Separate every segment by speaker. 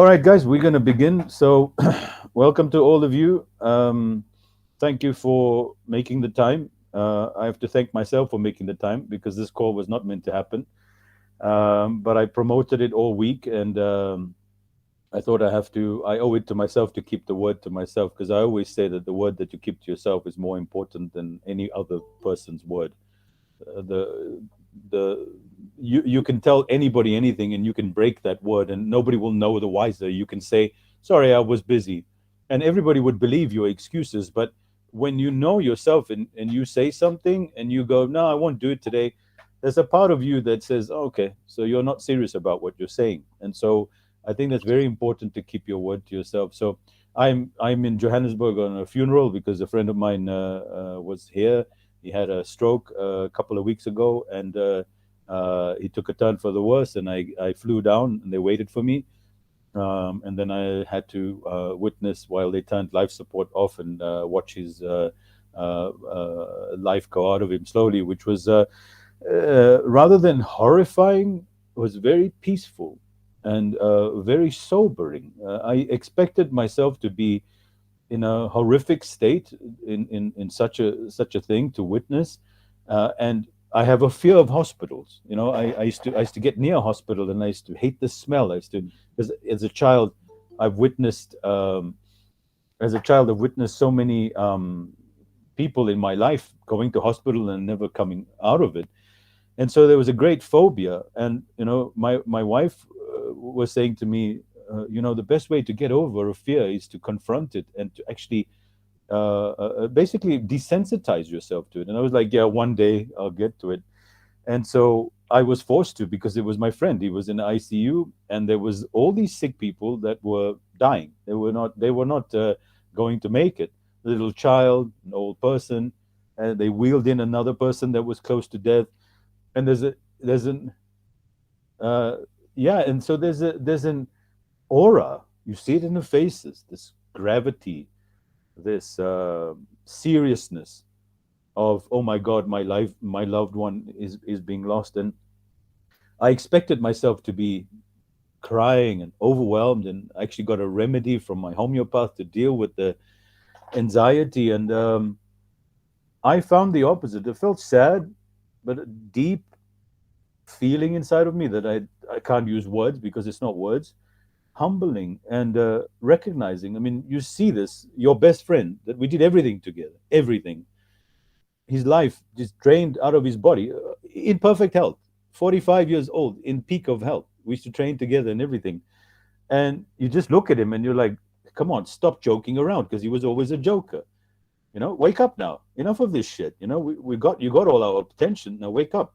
Speaker 1: All right, guys, we're going to begin. So, welcome to all of you. Thank you for making the time. I have to thank myself for making the time because this call was not meant to happen. But I promoted it all week, and I thought I owe it to myself to keep the word to myself because I always say that the word that you keep to yourself is more important than any other person's word. The you can tell anybody anything and you can break that word and nobody will know the wiser. You can say, sorry, I was busy, and everybody would believe your excuses. But when you know yourself and you say something and you go, no, I won't do it today, there's a part of you that says, oh, okay, so you're not serious about what you're saying. And so I think that's very important to keep your word to yourself. So I'm in Johannesburg on a funeral because a friend of mine was here. He had a stroke a couple of weeks ago, and he took a turn for the worse. And I flew down, and they waited for me. And then I had to witness while they turned life support off and watch his life go out of him slowly, which was rather than horrifying, was very peaceful and very sobering. I expected myself to be in a horrific state in such a thing to witness, and I have a fear of hospitals. I used to get near a hospital and I used to hate the smell. I used to because as a child, I've witnessed so many people in my life going to hospital and never coming out of it, and so there was a great phobia. And my wife was saying to me, the best way to get over a fear is to confront it and to actually basically desensitize yourself to it. And I was like, yeah, one day I'll get to it. And so I was forced to because it was my friend. He was in the ICU, and there was all these sick people that were dying. They were not going to make it. A little child, an old person, and they wheeled in another person that was close to death. And there's an uh, yeah, and so there's an aura. You see it in the faces. This gravity, this seriousness of, oh my God, my loved one is being lost. And I expected myself to be crying and overwhelmed, and I actually got a remedy from my homeopath to deal with the anxiety. And I found the opposite. It felt sad, but a deep feeling inside of me that I can't use words because it's not words. Humbling and recognizing. I mean, you see this, your best friend, that we did everything together, everything. His life just drained out of his body, in perfect health, 45 years old, in peak of health. We used to train together and everything. And you just look at him and you're like, come on, stop joking around, because he was always a joker. Wake up now. Enough of this shit. You got all our attention. Now wake up.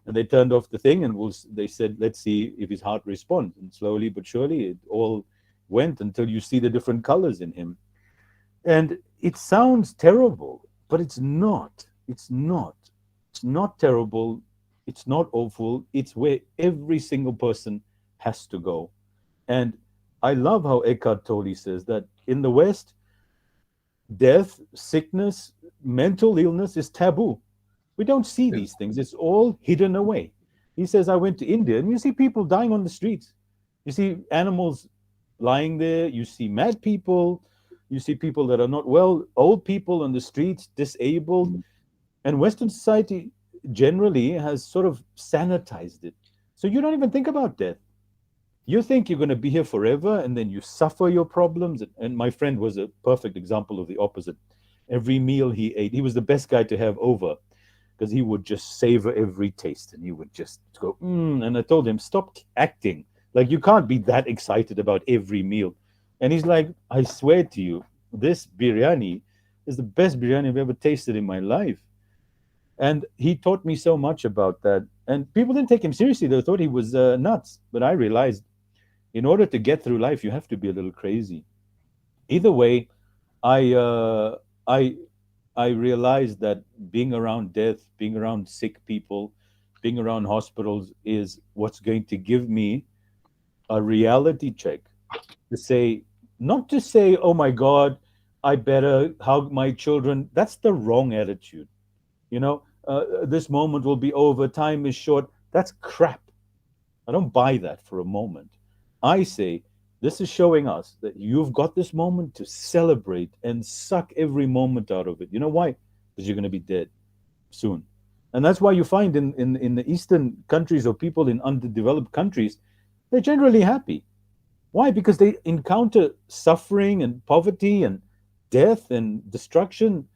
Speaker 1: And they turned off the thing, and they said, let's see if his heart responds. And slowly but surely, it all went until you see the different colors in him. And it sounds terrible, but it's not. It's not. It's not terrible. It's not awful. It's where every single person has to go. And I love how Eckhart Tolle says that in the West, death, sickness, mental illness is taboo. We don't see
Speaker 2: Yeah.
Speaker 1: these things. It's all hidden away. He says, I went to India and you see people dying on the streets. You see animals lying there. You see mad people. You see people that are not well, old people on the streets, disabled. And Western society generally has sort of sanitized it. So you don't even think about death. You think you're going to be here forever, and then you suffer your problems. And my friend was a perfect example of the opposite. Every meal he ate, he was the best guy to have over because he would just savor every taste and he would just go, And I told him, stop acting. Like, you can't be that excited about every meal. And he's like, I swear to you, this biryani is the best biryani I've ever tasted in my life. And he taught me so much about that. And people didn't take him seriously. They thought he was nuts. But I realized in order to get through life, you have to be a little crazy. Either way, I uh, I I realized that being around death, being around sick people, being around hospitals is what's going to give me a reality check to say, not to say, oh my God, I better hug my children. That's the wrong attitude. This moment will be over. Time is short. That's crap. I don't buy that for a moment. I say, This is showing us that you've got this moment to celebrate and suck every moment out of it. You know why? Because you're going to be dead soon. And that's why you find in the Eastern countries or people in underdeveloped countries, they're generally happy. Why? Because they encounter suffering and poverty and death and destruction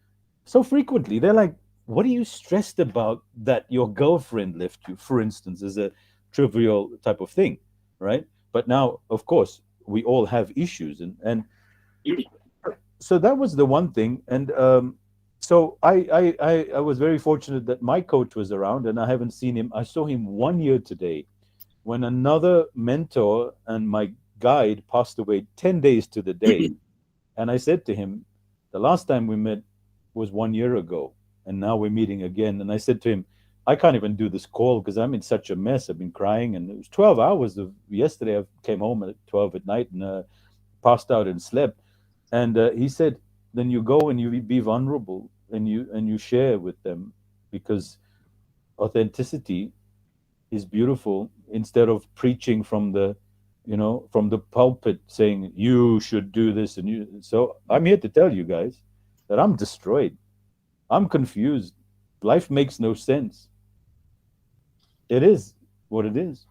Speaker 1: so frequently. They're like, what are you stressed about that your girlfriend left you, for instance, is a trivial type of thing, right? But now, of course, we all have issues. And so that was the one thing. And so I was very fortunate that my coach was around and I haven't seen him. I saw him 1 year today when another mentor and my guide passed away 10 days to the day. And I said to him, the last time we met was 1 year ago, and now we're meeting again. And I said to him, I can't even do this call because I'm in such a mess. I've been crying, and it was 12 hours of yesterday. I came home at 12 at night and passed out and slept. And he said, then you go and you be vulnerable and you share with them because authenticity is beautiful instead of preaching from the from the pulpit saying you should do this and you. So I'm here to tell you guys that I'm destroyed. I'm confused. Life makes no sense. It is what it is.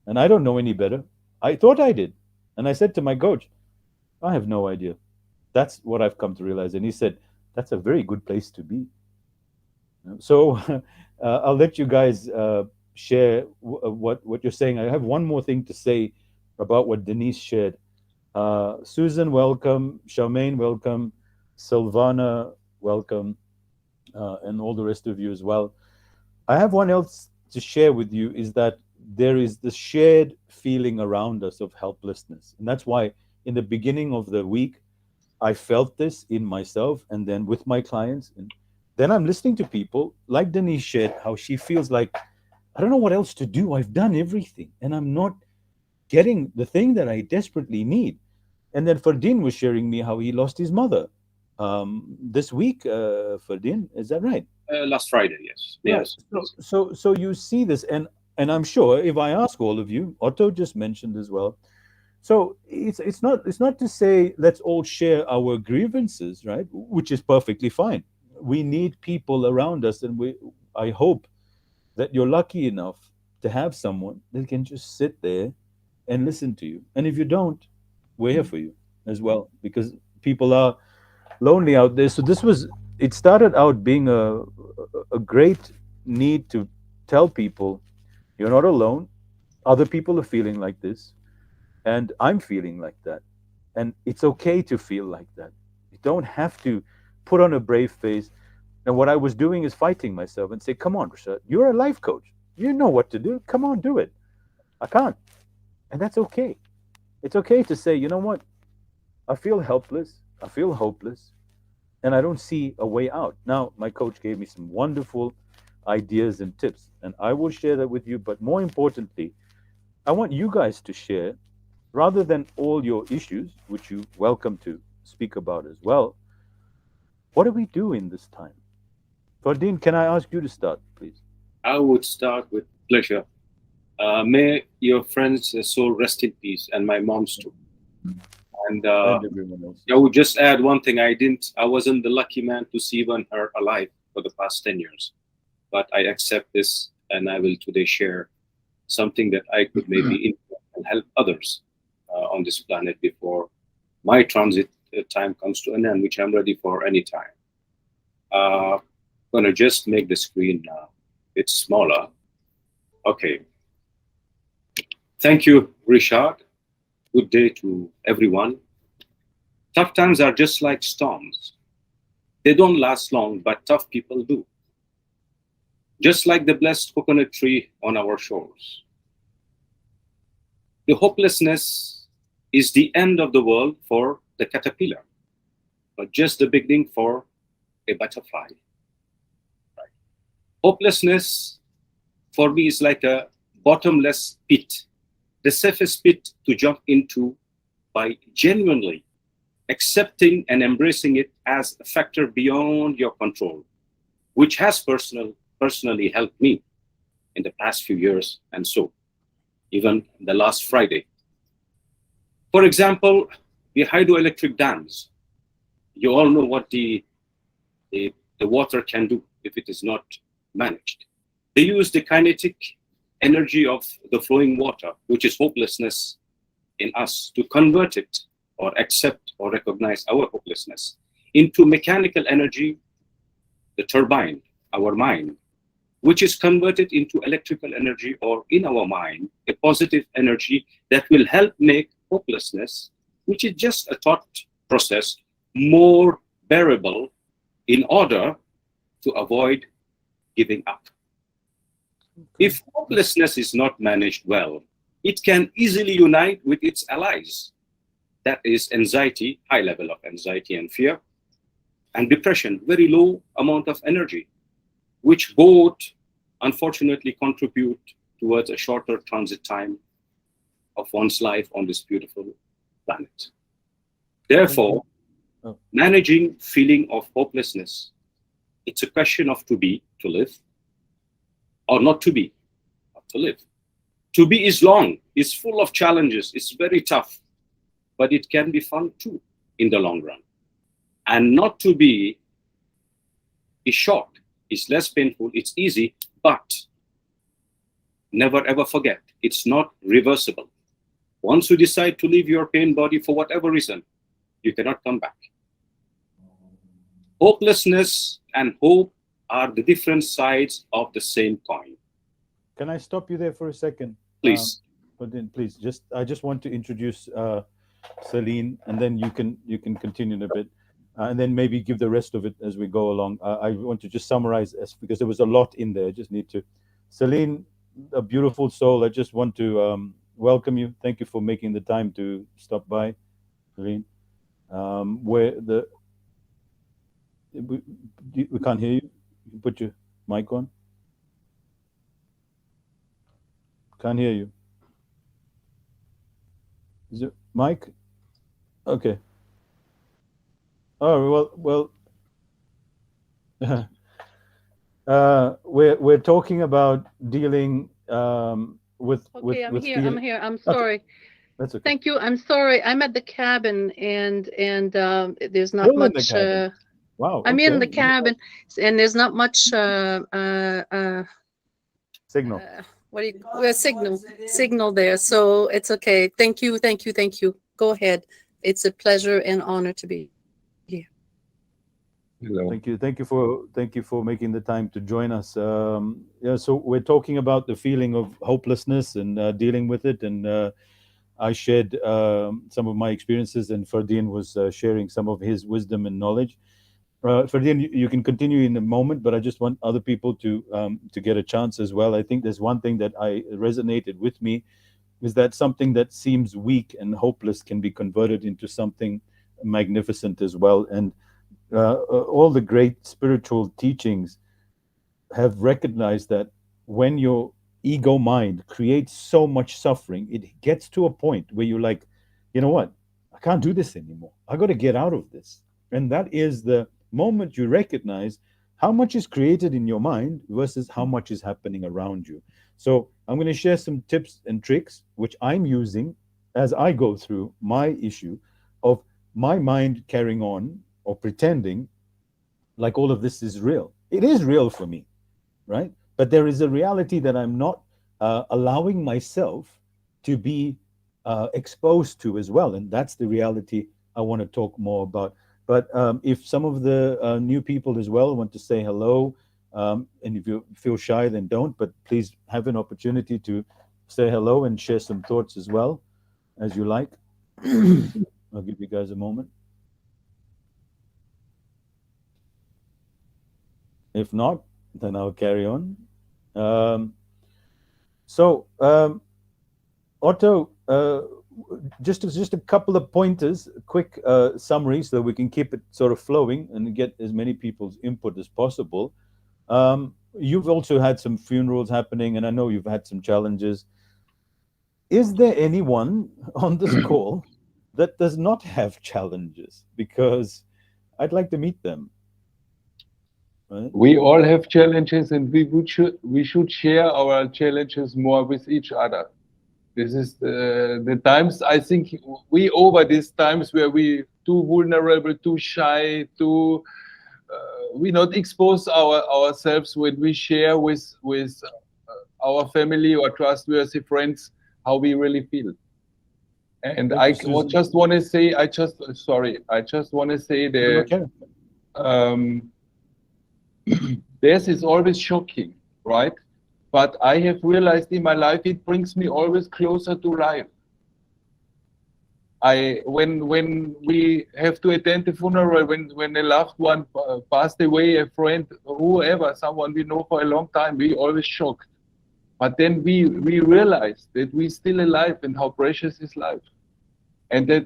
Speaker 1: And I don't know any better. I thought I did. And I said to my coach, I have no idea. That's what I've come to realize. And he said, that's a very good place to be. So I'll let you guys share what you're saying. I have one more thing to say about what Denise shared. Susan, welcome. Charmaine, welcome. Silvana, welcome. And all the rest of you as well. I have one else to share with you is that there is the shared feeling around us of helplessness. And that's why in the beginning of the week, I felt this in myself and then with my clients. And then I'm listening to people like Denise shared, how she feels like, I don't know what else to do. I've done everything and I'm not getting the thing that I desperately need. And then Ferdin was sharing me how he lost his mother this week. Ferdin, is that right?
Speaker 2: Last Friday, yes.
Speaker 1: Right.
Speaker 2: Yes.
Speaker 1: So you see this, and I'm sure if I ask all of you, Otto just mentioned as well. So it's not to say let's all share our grievances, right? Which is perfectly fine. We need people around us, and I hope that you're lucky enough to have someone that can just sit there and listen to you. And if you don't, we're here for you as well because people are lonely out there. So it started out being a great need to tell people you're not alone. Other people are feeling like this, and I'm feeling like that. And it's okay to feel like that. You don't have to put on a brave face. And what I was doing is fighting myself and say, come on, Rashad, you're a life coach. You know what to do. Come on, do it. I can't. And that's okay. It's okay to say, you know what? I feel helpless. I feel hopeless. And I don't see a way out. Now, my coach gave me some wonderful ideas and tips, and I will share that with you. But more importantly, I want you guys to share rather than all your issues, which you're welcome to speak about as well. What do we do in this time? Fardeen, can I ask you to start, please?
Speaker 2: I would start with pleasure. May your friend's soul rest in peace, and my mom's too. And
Speaker 1: And everyone else.
Speaker 2: I would just add one thing. I wasn't the lucky man to see even her alive for the past 10 years. But I accept this, and I will today share something that I could maybe influence and help others on this planet before my transit time comes to an end, which I'm ready for any time. Uh, gonna just make the screen it's smaller. Okay. Thank you, Richard. Good day to everyone. Tough times are just like storms. They don't last long, but tough people do. Just like the blessed coconut tree on our shores. The hopelessness is the end of the world for the caterpillar, but just the beginning for a butterfly. Right? Hopelessness for me is like a bottomless pit, the safest pit to jump into by genuinely accepting and embracing it as a factor beyond your control, which has personally helped me in the past few years and so even the last Friday. For example, the hydroelectric dams. You all know what the water can do if it is not managed. They use the kinetic energy of the flowing water, which is hopelessness in us, to convert it or accept or recognize our hopelessness into mechanical energy, the turbine, our mind, which is converted into electrical energy, or in our mind, a positive energy that will help make hopelessness, which is just a thought process, more bearable in order to avoid giving up. If hopelessness is not managed well, it can easily unite with its allies. That is anxiety, high level of anxiety and fear, and depression, very low amount of energy, which both unfortunately contribute towards a shorter transit time of one's life on this beautiful planet. Therefore, managing feeling of hopelessness, it's a question of to be, to live, or not to be, not to live. To be is long, is full of challenges, it's very tough, but it can be fun too in the long run. And not to be is short, it's less painful, it's easy, but never ever forget, it's not reversible. Once you decide to leave your pain body for whatever reason, you cannot come back. Hopelessness and hope are the different sides of the same coin.
Speaker 1: Can I stop you there for a second?
Speaker 2: Please.
Speaker 1: But then, please, I just want to introduce Celine, and then you can continue in a bit, and then maybe give the rest of it as we go along. I want to just summarize because there was a lot in there. I just need to. Celine, a beautiful soul. I just want to welcome you. Thank you for making the time to stop by, Celine. We can't hear you. You can put your mic on. Can't hear you. Is it Mike? Okay. Oh well. We're talking about dealing with
Speaker 3: Okay,
Speaker 1: with
Speaker 3: I'm
Speaker 1: with
Speaker 3: here.
Speaker 1: feeling.
Speaker 3: I'm here. I'm
Speaker 1: Okay,
Speaker 3: sorry.
Speaker 1: that's okay.
Speaker 3: Thank you. I'm sorry. I'm at the cabin and there's not
Speaker 1: Still in the
Speaker 3: much.
Speaker 1: cabin. Wow.
Speaker 3: I'm in the
Speaker 1: Okay.
Speaker 3: cabin and there's not much.
Speaker 1: Signal.
Speaker 3: What do you? Signal there. So it's okay. Thank you. Thank you. Thank you. Go ahead. It's a pleasure and honor to be here.
Speaker 4: Hello.
Speaker 1: Thank you for making the time to join us. Yeah, so we're talking about the feeling of hopelessness and dealing with it, and I shared some of my experiences, and Fardeen was sharing some of his wisdom and knowledge. Fardeen, you can continue in a moment, but I just want other people to get a chance as well. I think there's one thing that I resonated with me, is that something that seems weak and hopeless can be converted into something magnificent as well. And all the great spiritual teachings have recognized that when your ego mind creates so much suffering, it gets to a point where you're like, you know what? I can't do this anymore. I got to get out of this. And that is the moment you recognize how much is created in your mind versus how much is happening around you. So I'm going to share some tips and tricks which I'm using as I go through my issue of my mind carrying on or pretending like all of this is real. It is real for me, right? But there is a reality that I'm not allowing myself to be exposed to as well. And that's the reality I want to talk more about. But if some of the new people as well want to say hello, and if you feel shy, then don't. But please have an opportunity to say hello and share some thoughts as well, as you like. I'll give you guys a moment. If not, then I'll carry on. Otto, just a couple of pointers, quick summary, so that we can keep it sort of flowing and get as many people's input as possible. You've also had some funerals happening, and I know you've had some challenges. Is there anyone on this call that does not have challenges? Because I'd like to meet them. Right?
Speaker 4: We all have challenges, and we should share our challenges more with each other. This is the times I think we over these times where we too vulnerable, too shy, too we not expose ourselves when we share with our family or trustworthy friends how we really feel. And
Speaker 1: Thank you, Susan.
Speaker 4: just want to say, I just want to say that
Speaker 1: Okay.
Speaker 4: um, this is always shocking, right? But I have realized in my life it brings me always closer to life. When we have to attend the funeral, when a loved one passed away, a friend, whoever, someone we know for a long time, we always shocked. But then we realize that we're still alive and how precious is life. And that,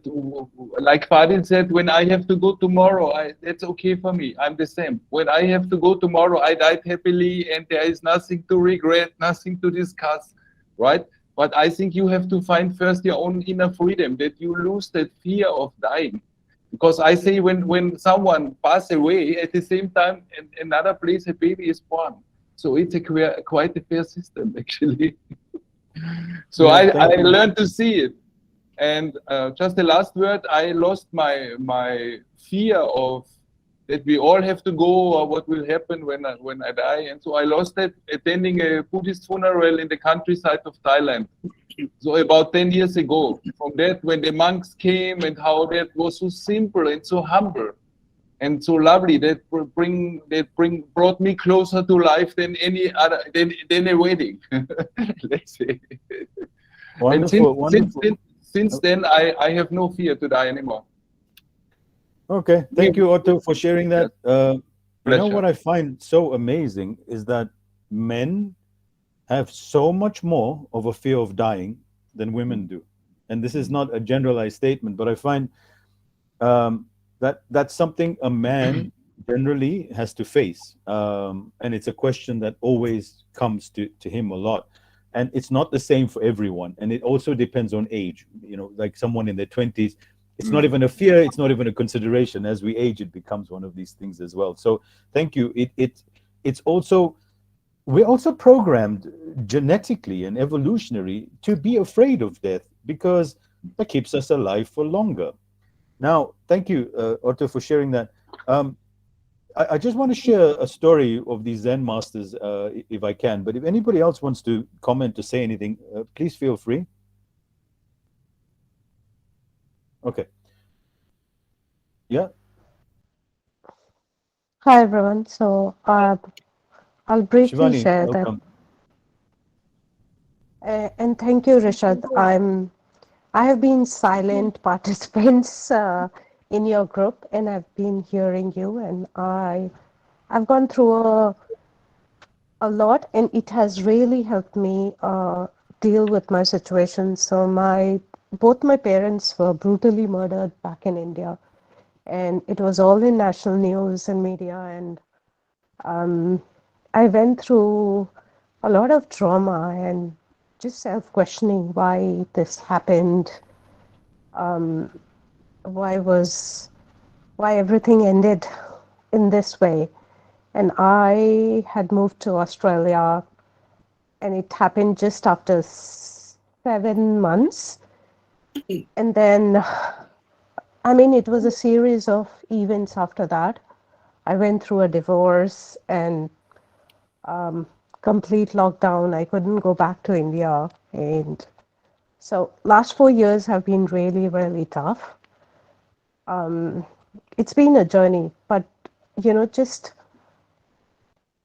Speaker 4: like Fadil said, when I have to go tomorrow, that's okay for me. I'm the same. When I have to go tomorrow, I died happily and there is nothing to regret, nothing to discuss, right? But I think you have to find first your own inner freedom, that you lose that fear of dying. Because I say when someone passes away, at the same time, in another place, a baby is born. So it's quite a fair system, actually. So
Speaker 1: Yeah,
Speaker 4: I
Speaker 1: thank you.
Speaker 4: learned to see it. And just the last word, I lost my fear of that we all have to go or what will happen when I die. And so I lost that attending a Buddhist funeral in the countryside of Thailand. So about 10 years ago, from that, when the monks came and how that was so simple and so humble and so lovely, that brought me closer to life than any other, than a wedding, let's say. And
Speaker 1: Wonderful, wonderful.
Speaker 4: since then, I have no fear to die anymore.
Speaker 1: Okay, thank you, Otto, for sharing
Speaker 4: Yes,
Speaker 1: that. You know
Speaker 4: pleasure.
Speaker 1: what I find so amazing is that men have so much more of a fear of dying than women do. And this is not a generalized statement, but I find that that's something a man generally has to face. And it's a question that always comes to him a lot. And it's not the same for everyone. And it also depends on age. You know, like someone in their 20s, it's not even a fear, it's not even a consideration. As we age, it becomes one of these things as well. So thank you. It's also, we're also programmed genetically and evolutionary to be afraid of death because that keeps us alive for longer. Now, thank you, Otto, for sharing that. I just want to share a story of these Zen masters, if I can. But if anybody else wants to comment to say anything, please feel free. Okay. Yeah,
Speaker 5: Hi everyone. So I'll briefly
Speaker 1: Shivani,
Speaker 5: share that.
Speaker 1: welcome.
Speaker 5: And thank you, Rishad. I have been silent participants in your group, and I've been hearing you, and I've gone through a lot, and it has really helped me deal with my situation. So both my parents were brutally murdered back in India, and it was all in national news and media, and Um, I went through a lot of trauma and just self-questioning why this happened, um, why was why everything ended in this way. And I had moved to Australia, and it happened just after 7 months. And then, I mean, it was a series of events after that. I went through a divorce and complete lockdown. I couldn't go back to India. And so last 4 years have been really, really tough. It's been a journey, but just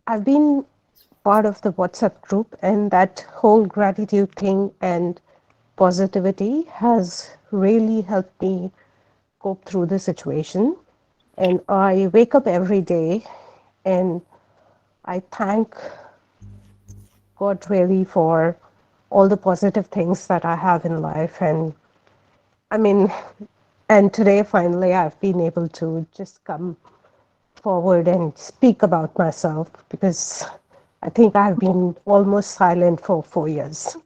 Speaker 5: I've been part of the WhatsApp group, and that whole gratitude thing and positivity has really helped me cope through the situation. And I wake up every day and I thank God really for all the positive things that I have in life. And I mean, and today finally I've been able to just come forward and speak about myself because I think I've been almost silent for 4 years.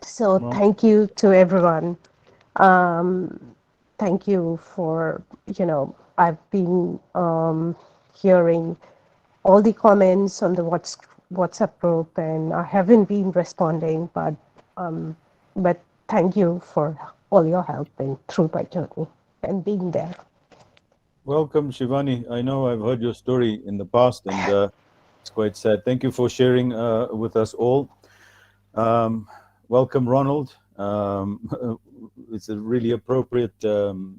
Speaker 5: So
Speaker 1: Well,
Speaker 5: thank you to everyone. Um, Thank you for, I've been hearing all the comments on the WhatsApp group, and I haven't been responding, but But thank you for all your help in through my journey and being there.
Speaker 1: Welcome, Shivani. I know I've heard your story in the past, and it's quite sad. Thank you for sharing with us all. Welcome, Ronald. It's a really appropriate to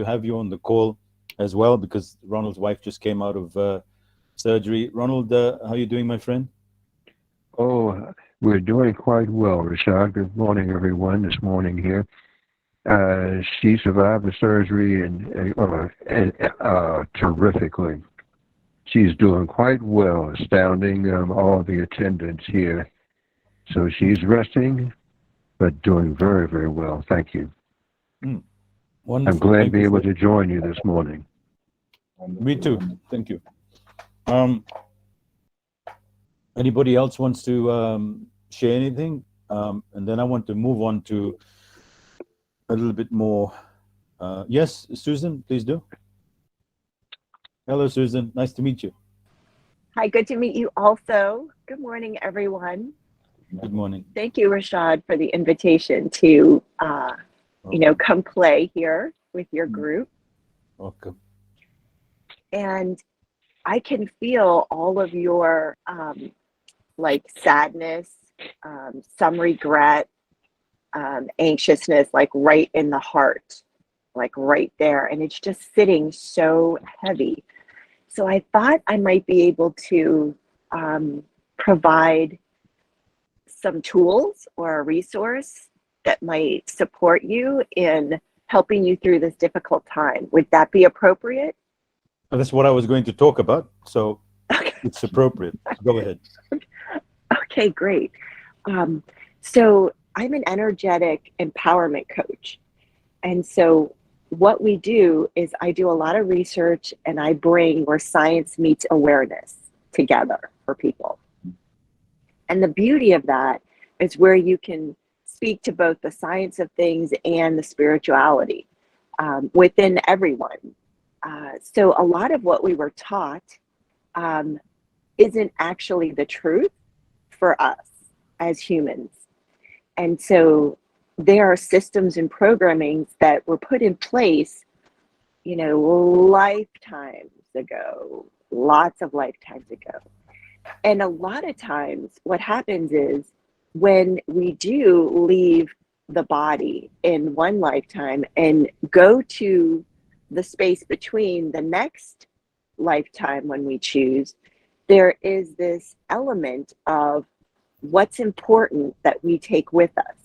Speaker 1: have you on the call as well, because Ronald's wife just came out of surgery. Ronald, how are you doing, my friend?
Speaker 6: Oh, we're doing quite well, Rashad. Good morning, everyone. This morning here. She survived the surgery and terrifically. She's doing quite well, astounding all the attendants here. So she's resting, but doing very, very well. Thank you.
Speaker 1: Wonderful.
Speaker 6: I'm glad to
Speaker 1: Thank
Speaker 6: be
Speaker 1: you
Speaker 6: able
Speaker 1: for-
Speaker 6: to join you this morning.
Speaker 1: Me too. Thank you. Anybody else wants to share anything? And then I want to move on to a little bit more. Yes, Susan, please do. Hello, Susan. Nice to meet you.
Speaker 7: Hi, good to meet you also. Good morning, everyone.
Speaker 1: Good morning.
Speaker 7: Thank you, Rashad, for the invitation to, come play here with your group.
Speaker 1: Welcome.
Speaker 7: And I can feel all of your sadness, some regret, anxiousness, like right in the heart, like right there. And it's just sitting so heavy. So I thought I might be able to provide some tools or a resource that might support you in helping you through this difficult time. Would that be appropriate?
Speaker 1: Well, that's what I was going to talk about, so it's appropriate. Go ahead.
Speaker 7: Okay, great. So I'm an energetic empowerment coach. And so what we do is I do a lot of research and I bring where science meets awareness together for people. And the beauty of that is where you can speak to both the science of things and the spirituality within everyone. So a lot of what we were taught isn't actually the truth for us as humans. And so there are systems and programmings that were put in place, lifetimes ago, lots of lifetimes ago. And a lot of times what happens is when we do leave the body in one lifetime and go to the space between the next lifetime when we choose, there is this element of what's important that we take with us.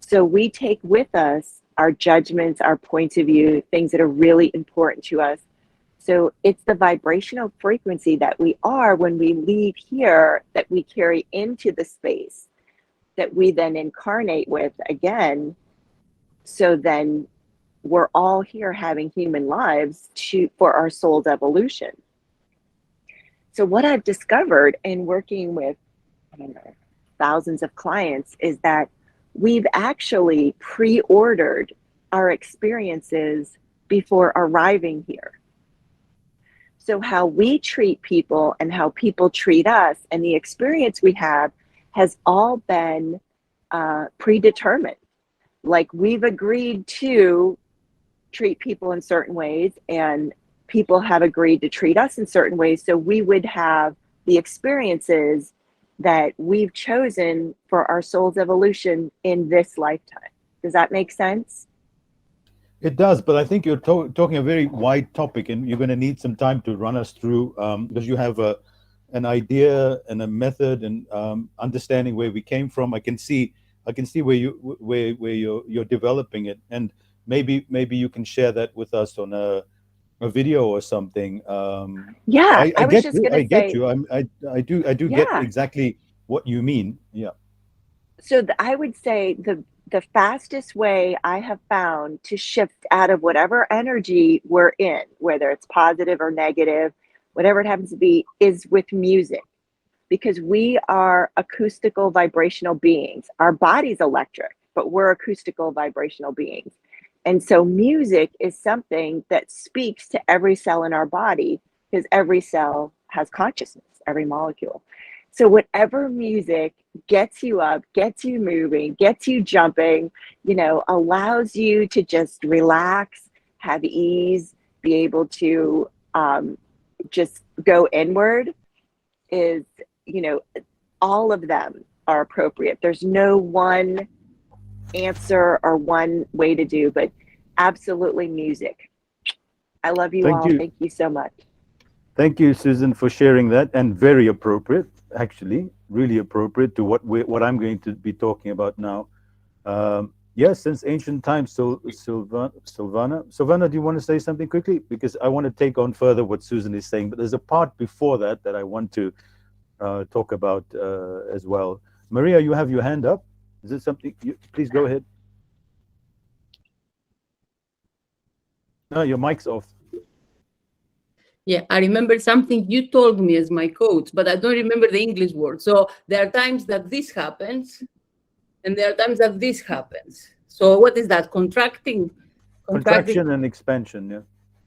Speaker 7: So we take with us our judgments, our points of view, things that are really important to us. So it's the vibrational frequency that we are when we leave here that we carry into the space that we then incarnate with again. So then we're all here having human lives for our soul's evolution. So what I've discovered in working with thousands of clients is that we've actually pre-ordered our experiences before arriving here. So how we treat people and how people treat us and the experience we have has all been predetermined. Like we've agreed to treat people in certain ways and people have agreed to treat us in certain ways. So we would have the experiences that we've chosen for our soul's evolution in this lifetime. Does that make sense?
Speaker 1: It does, but I think you're talking a very wide topic, and you're going to need some time to run us through because you have an idea and a method and understanding where we came from. I can see where you're developing it, and maybe you can share that with us on a video or something.
Speaker 7: Yeah,
Speaker 1: I
Speaker 7: was
Speaker 1: get
Speaker 7: just
Speaker 1: you.
Speaker 7: gonna
Speaker 1: I get
Speaker 7: say,
Speaker 1: you. I do get
Speaker 7: yeah.
Speaker 1: exactly what you mean. Yeah.
Speaker 7: So I would say the fastest way I have found to shift out of whatever energy we're in, whether it's positive or negative, whatever it happens to be, is with music. Because we are acoustical vibrational beings. Our body's electric, but we're acoustical vibrational beings. And so music is something that speaks to every cell in our body because every cell has consciousness, every molecule. So whatever music gets you up, gets you moving, gets you jumping, allows you to just relax, have ease, be able to just go inward, is, all of them are appropriate. There's no one answer or one way to do, but absolutely music. I love you
Speaker 1: Thank
Speaker 7: all.
Speaker 1: you.
Speaker 7: Thank you so much.
Speaker 1: Thank you, Susan, for sharing that, and very appropriate, actually, really appropriate to what I'm going to be talking about now. Yes, since ancient times, Silvana, do you want to say something quickly? Because I want to take on further what Susan is saying, but there's a part before that that I want to talk about as well. Maria, you have your hand up. Is it something? Please go ahead. No, your mic's off.
Speaker 8: Yeah, I remember something you told me as my coach, but I don't remember the English word. So there are times that this happens, and there are times that this happens. So what is that? Contracting?
Speaker 1: Contraction and expansion, yeah.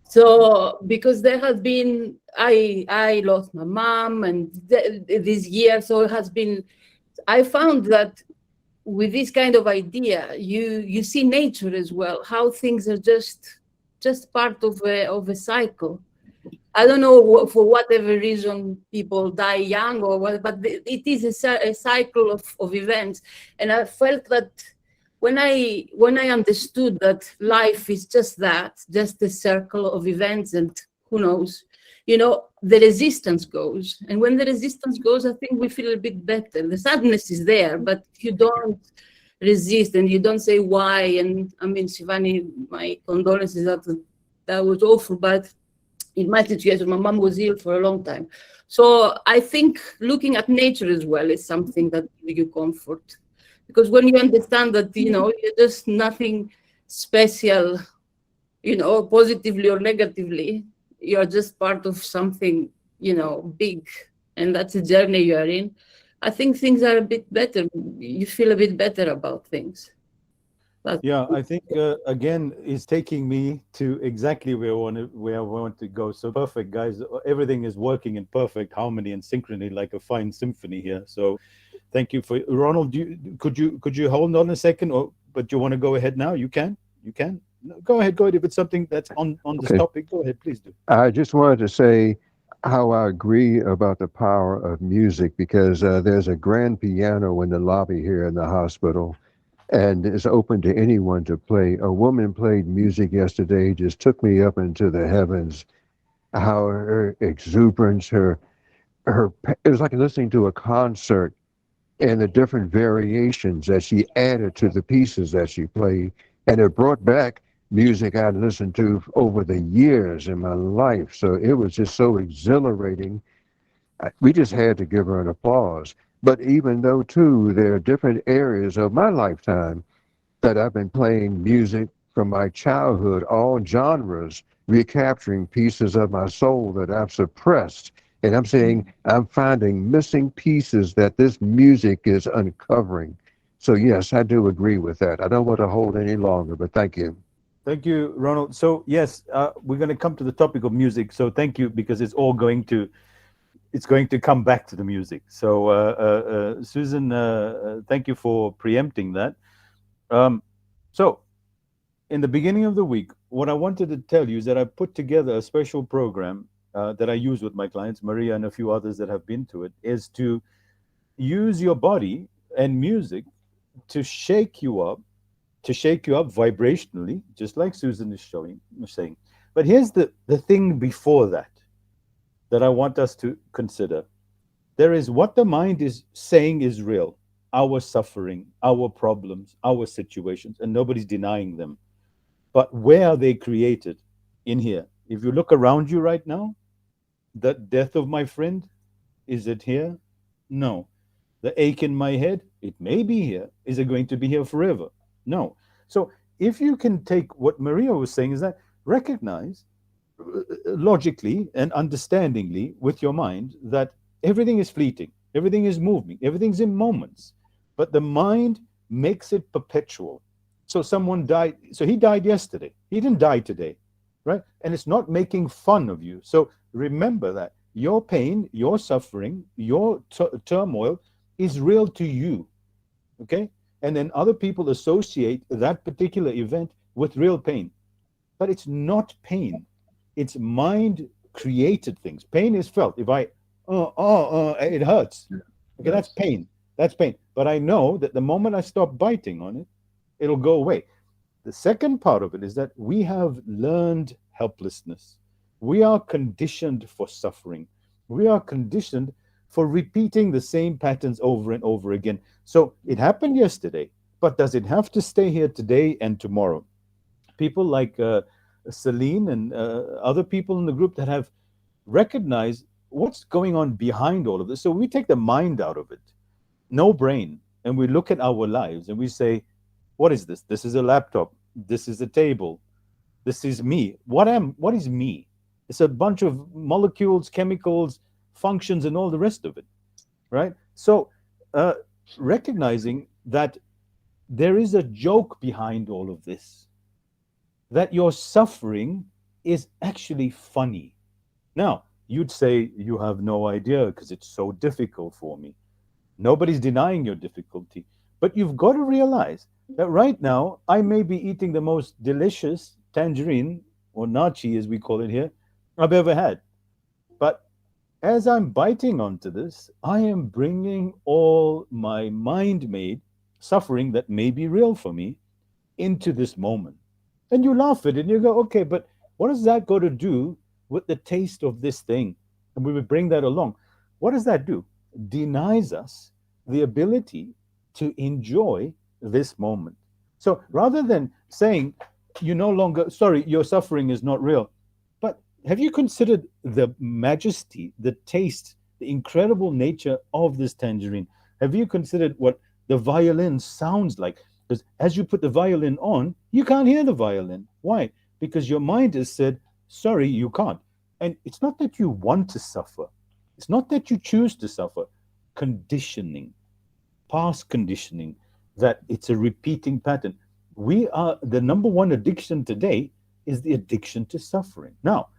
Speaker 8: So because there has been, I lost my mom, and this year, so it has been, I found that with this kind of idea, you see nature as well, how things are just part of a cycle. I don't know for whatever reason people die young or what, but it is a cycle of events. And I felt that when I understood that life is just that, just a circle of events, and who knows, the resistance goes. And when the resistance goes, I think we feel a bit better. The sadness is there, but you don't resist and you don't say why. And I mean, Shivani, my condolences, that was awful, but in my situation, my mom was ill for a long time. So I think looking at nature as well is something that gives you comfort. Because when you understand that, you're just nothing special, positively or negatively, you're just part of something, big. And that's a journey you are in. I think things are a bit better. You feel a bit better about things.
Speaker 1: Yeah, I think again is taking me to exactly where I want to go. So perfect, guys. Everything is working in perfect harmony and synchrony, like a fine symphony here. So, thank you for Ronald. Could you hold on a second, but you want to go ahead now? You can. No, go ahead. If it's something that's on this
Speaker 6: Okay.
Speaker 1: topic, go ahead, please do.
Speaker 6: I just wanted to say how I agree about the power of music because there's a grand piano in the lobby here in the hospital, and it's open to anyone to play. A woman played music yesterday, just took me up into the heavens. How her exuberance, it was like listening to a concert, and the different variations that she added to the pieces that she played. And it brought back music I'd listened to over the years in my life. So it was just so exhilarating. We just had to give her an applause. But even though, too, there are different areas of my lifetime that I've been playing music from my childhood, all genres, recapturing pieces of my soul that I've suppressed. And I'm saying I'm finding missing pieces that this music is uncovering. So, yes, I do agree with that. I don't want to hold any longer, but thank you.
Speaker 1: Thank you, Ronald. So yes, we're going to come to the topic of music. So thank you, because it's going to come back to the music. So Susan, thank you for preempting that. So in the beginning of the week, what I wanted to tell you is that I put together a special program that I use with my clients, Maria and a few others that have been to it, is to use your body and music to shake you up vibrationally, just like Susan is saying. But here's the thing before that I want us to consider. There is what the mind is saying is real, our suffering, our problems, our situations, and nobody's denying them. But where are they created? In here. If you look around you right now, the death of my friend, is it here? No. The ache in my head, it may be here. Is it going to be here forever? No. So if you can take what Maria was saying, is that recognize logically and understandingly with your mind that everything is fleeting, everything is moving, everything's in moments, but the mind makes it perpetual. So someone died, so he died yesterday, he didn't die today, right? And it's not making fun of you. So remember that your pain, your suffering, your turmoil is real to you. Okay? And then other people associate that particular event with real pain. But it's not pain. It's mind created things. Pain is felt. If I, it hurts. Okay, that's
Speaker 4: Yes.
Speaker 1: pain. That's pain. But I know that the moment I stop biting on it, it'll go away. The second part of it is that we have learned helplessness. We are conditioned for suffering. We are conditioned for repeating the same patterns over and over again. So it happened yesterday, but does it have to stay here today and tomorrow? People like Celine and other people in the group that have recognized what's going on behind all of this. So we take the mind out of it, no brain, and we look at our lives and we say, what is this? This is a laptop. This is a table. This is me. What is me? It's a bunch of molecules, chemicals, functions, and all the rest of it, right? So uh, recognizing that there is a joke behind all of this, that your suffering is actually funny. Now, you'd say you have no idea because it's so difficult for me. Nobody's denying your difficulty. But you've got to realize that right now, I may be eating the most delicious tangerine, or nachi as we call it here, I've ever had. But as I'm biting onto this, I am bringing all my mind made suffering that may be real for me into this moment. And you laugh at it and you go, okay, but what does that got to do with the taste of this thing? And we would bring that along. What does that do? Denies us the ability to enjoy this moment. So rather than saying, you no longer, sorry, your suffering is not real, but have you considered the majesty, the taste, the incredible nature of this tangerine? Have you considered what the violin sounds like? Because as you put the violin on, you can't hear the violin. Why? Because your mind has said, sorry, you can't. And it's not that you want to suffer, it's not that you choose to suffer. Conditioning, past conditioning, that it's a repeating pattern. We are the number one addiction today is the addiction to suffering. Now,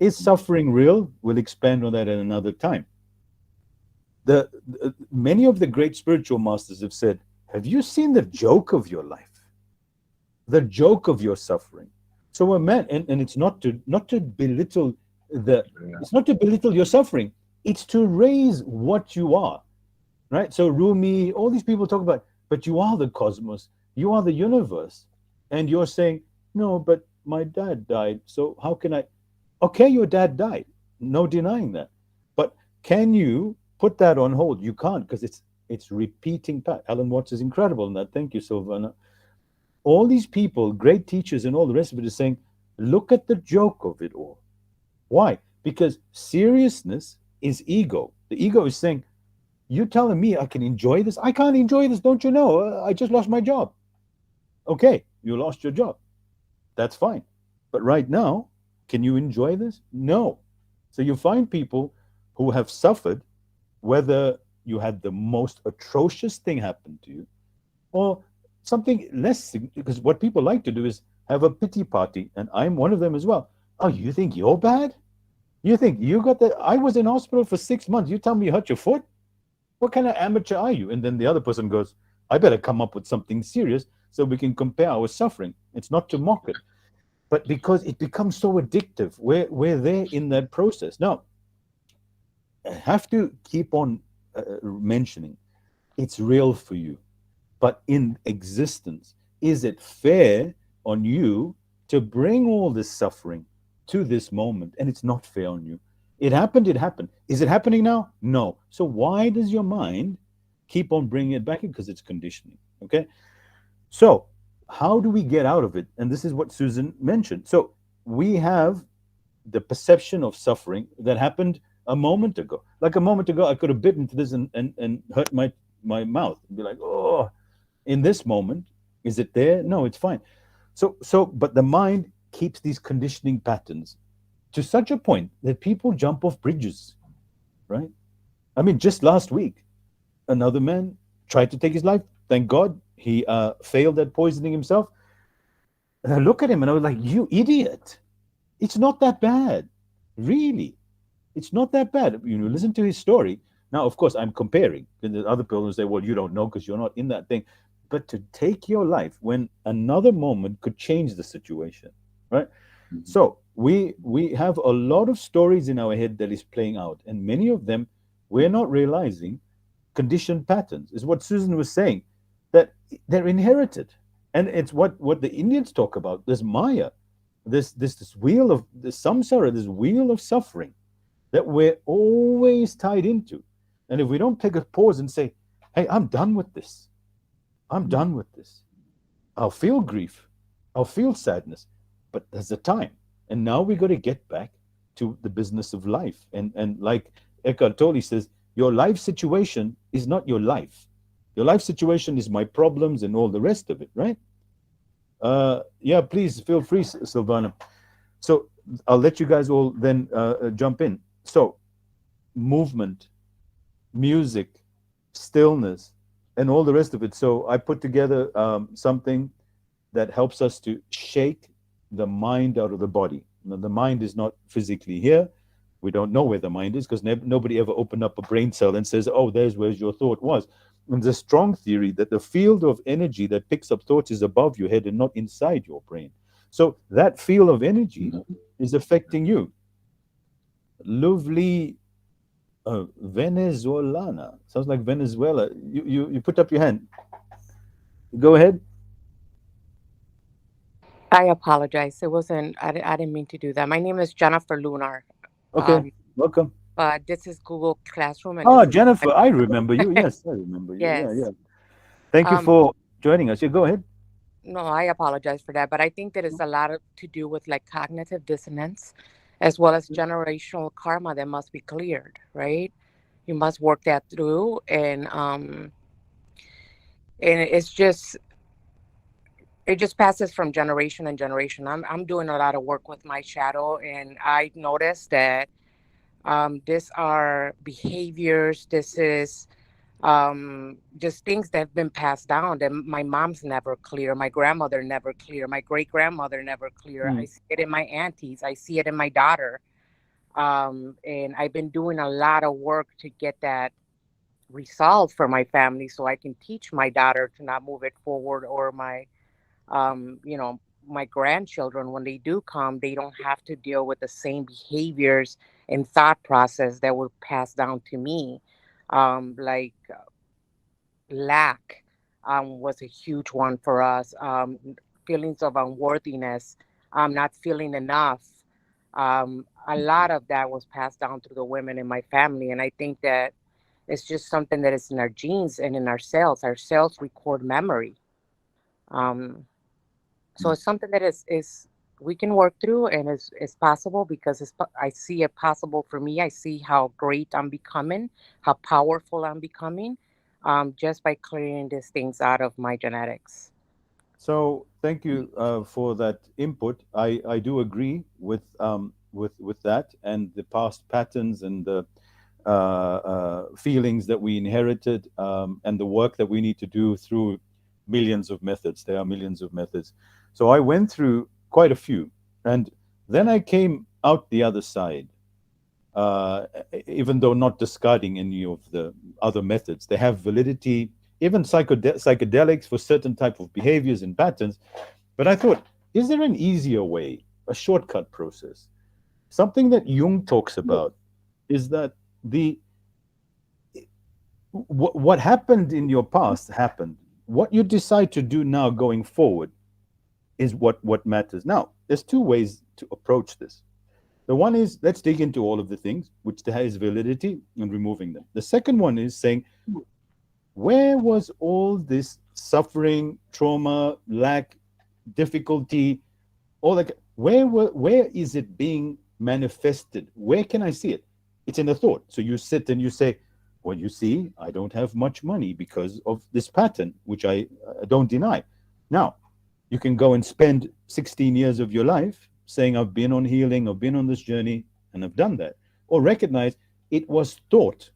Speaker 1: is suffering real? We'll expand on that at another time. Many of the great spiritual masters have said, have you seen the joke of your life? The joke of your suffering. So a man, and it's not to belittle it's not to belittle your suffering, it's to raise what you are. Right? So Rumi, all these people talk about, but you are the cosmos, you are the universe. And you're saying, no, but my dad died. So how can I? Okay, your dad died. No denying that. But can you put that on hold? You can't, because it's repeating. Alan Watts is incredible in that. Thank you, Silvana. All these people, great teachers and all the rest of it, is saying, look at the joke of it all. Why? Because seriousness is ego. The ego is saying, you telling me I can enjoy this? I can't enjoy this, don't you know? I just lost my job. Okay, you lost your job. That's fine. But right now, can you enjoy this? No. So you find people who have suffered, whether you had the most atrocious thing happen to you or something less, because what people like to do is have a pity party, and I'm one of them as well. Oh, you think you're bad? You think you got that? I was in hospital for 6 months. You tell me you hurt your foot? What kind of amateur are you? And then the other person goes, I better come up with something serious so we can compare our suffering. It's not to mock it, but because it becomes so addictive. We're there in that process. Now, I have to keep on mentioning, it's real for you. But in existence, is it fair on you to bring all this suffering to this moment? And it's not fair on you. It happened, it happened. Is it happening now? No. So why does your mind keep on bringing it back in? Because it's conditioning, okay? So how do we get out of it? And this is what Susan mentioned. So we have the perception of suffering that happened a moment ago. Like a moment ago, I could have bitten into this and hurt my mouth and be like, oh, in this moment, is it there? No, it's fine. So, but the mind keeps these conditioning patterns to such a point that people jump off bridges, right? I mean, just last week, another man tried to take his life. Thank God he failed at poisoning himself. And I look at him and I was like, you idiot. It's not that bad, really. It's not that bad. You know, listen to his story. Now, of course, I'm comparing. And the other people say, well, you don't know because you're not in that thing. But to take your life when another moment could change the situation, right? So we have a lot of stories in our head that is playing out, and many of them we're not realizing conditioned patterns is what Susan was saying, that they're inherited, and it's what the Indians talk about. This Maya, this wheel of this samsara, this wheel of suffering that we're always tied into. And if we don't take a pause and say, hey, I'm done with this, I'm done with this, I'll feel grief, I'll feel sadness, but there's a time. And now we got to get back to the business of life. And like Eckhart Tolle says, your life situation is not your life. Your life situation is my problems and all the rest of it, right? Yeah, please feel free, Silvana. So I'll let you guys all then jump in. So movement, music, stillness, and all the rest of it. So I put together something that helps us to shake the mind out of the body. Now, the mind is not physically here. We don't know where the mind is because nobody ever opened up a brain cell and says, oh, there's where your thought was. And there's a strong theory that the field of energy that picks up thoughts is above your head and not inside your brain. So that field of energy is affecting you. Lovely Venezolana. Sounds like Venezuela. You put up your hand. Go ahead.
Speaker 9: I apologize. It wasn't, I didn't mean to do that. My name is Jennifer Lunar.
Speaker 1: Okay. Welcome.
Speaker 9: But this is Google Classroom and
Speaker 1: Oh,
Speaker 9: this is
Speaker 1: Jennifer, I remember you. Yes, I remember you. Yeah,
Speaker 9: yes.
Speaker 1: yeah. Thank you for joining us. Yeah, go ahead.
Speaker 9: No, I apologize for that. But I think that it's a lot to do with like cognitive dissonance as well as generational karma that must be cleared, right? You must work that through and it just passes from generation and generation. I'm doing a lot of work with my shadow, and I noticed that these are behaviors. This is just things that have been passed down that my mom's never clear, my grandmother never clear, my great grandmother never clear. I see it in my aunties. I see it in my daughter, and I've been doing a lot of work to get that resolved for my family, so I can teach my daughter to not move it forward, or my you know, my grandchildren, when they do come, they don't have to deal with the same behaviors and thought process that were passed down to me. Like lack was a huge one for us. Feelings of unworthiness, not feeling enough. A lot of that was passed down through the women in my family. And I think that it's just something that is in our genes and in our cells. Our cells record memory. Um, So it's something that is we can work through, and is possible because I see it possible for me. I see how great I'm becoming, how powerful I'm becoming, just by clearing these things out of my genetics.
Speaker 1: So thank you for that input. I do agree with that and the past patterns and the feelings that we inherited, and the work that we need to do through millions of methods. There are millions of methods. So I went through quite a few, and then I came out the other side. Even though not discarding any of the other methods, they have validity. Even psychedelics for certain type of behaviors and patterns. But I thought, is there an easier way, a shortcut process? Something that Jung talks about is that the what happened in your past happened. What you decide to do now going forward is what matters. Now, there's two ways to approach this. The one is, let's dig into all of the things which has validity and removing them. The second one is saying, where was all this suffering, trauma, lack, difficulty, all that? Where is it being manifested? Where can I see it? It's in a thought. So you sit and you say, well, you see, I don't have much money because of this pattern, which I don't deny. Now, you can go and spend 16 years of your life saying, I've been on healing, I've been on this journey, and I've done that. Or recognize it was thought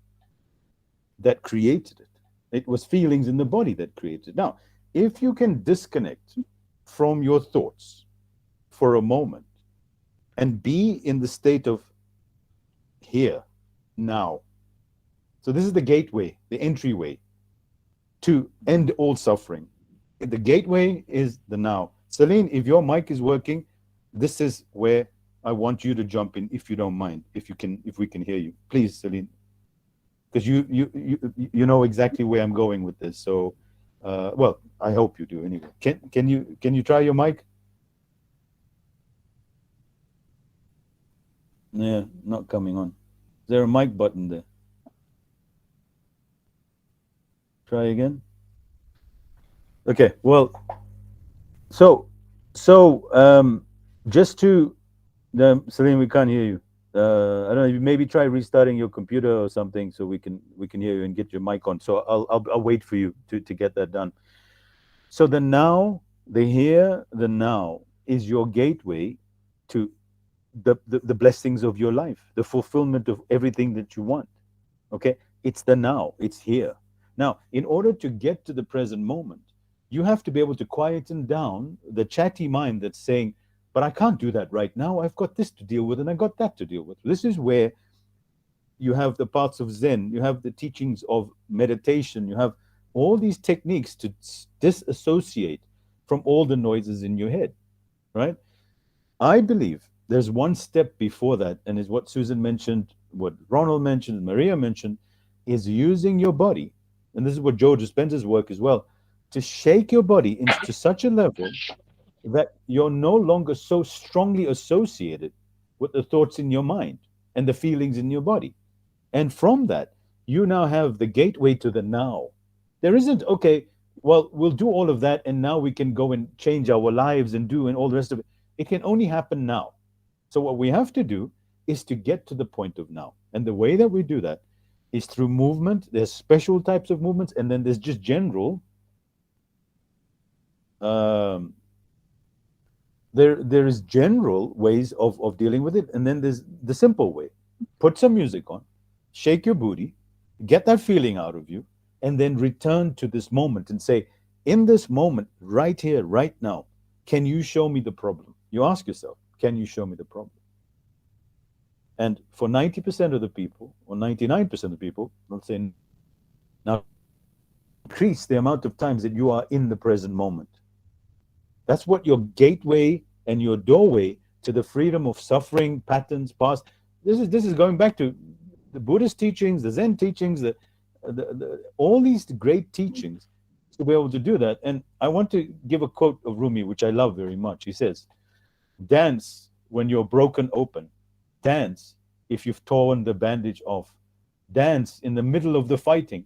Speaker 1: that created it. It was feelings in the body that created it. Now, if you can disconnect from your thoughts for a moment and be in the state of here, now. So this is the gateway, the entryway to end all suffering. The gateway is the now. Celine, if your mic is working, this is where I want you to jump in, if you don't mind, if we can hear you, please, Celine, because you know exactly where I'm going with this. So, well, I hope you do anyway. Can you try your mic? Yeah, not coming on. Is there a mic button there? Try again. Okay. Well, so just to Celine, we can't hear you. I don't know. Maybe try restarting your computer or something so we can hear you and get your mic on. So I'll wait for you to get that done. So the now, the here, the now is your gateway to the blessings of your life, the fulfillment of everything that you want. Okay, it's the now, it's here. Now, in order to get to the present moment, you have to be able to quieten down the chatty mind that's saying, but I can't do that right now. I've got this to deal with and I got that to deal with. This is where you have the paths of Zen, you have the teachings of meditation, you have all these techniques to disassociate from all the noises in your head, right? I believe there's one step before that, and is what Susan mentioned, what Ronald mentioned, Maria mentioned, is using your body, and this is what Joe Dispenza's work as well, to shake your body into such a level that you're no longer so strongly associated with the thoughts in your mind and the feelings in your body. And from that, you now have the gateway to the now. There isn't, okay, well, we'll do all of that and now we can go and change our lives and do and all the rest of it. It can only happen now. So what we have to do is to get to the point of now. And the way that we do that is through movement. There's special types of movements, and then there's just general. There is general ways of dealing with it, and then there's the simple way. Put some music on, shake your booty, get that feeling out of you, and then return to this moment and say, in this moment, right here, right now, can you show me the problem? You ask yourself, can you show me the problem? And for 90% of the people, or 99% of the people, let's say now, increase the amount of times that you are in the present moment. That's what your gateway and your doorway to the freedom of suffering patterns past. This is going back to the Buddhist teachings, the Zen teachings, all these great teachings to be able to do that. And I want to give a quote of Rumi, which I love very much. He says, "Dance when you're broken open. Dance if you've torn the bandage off. Dance in the middle of the fighting.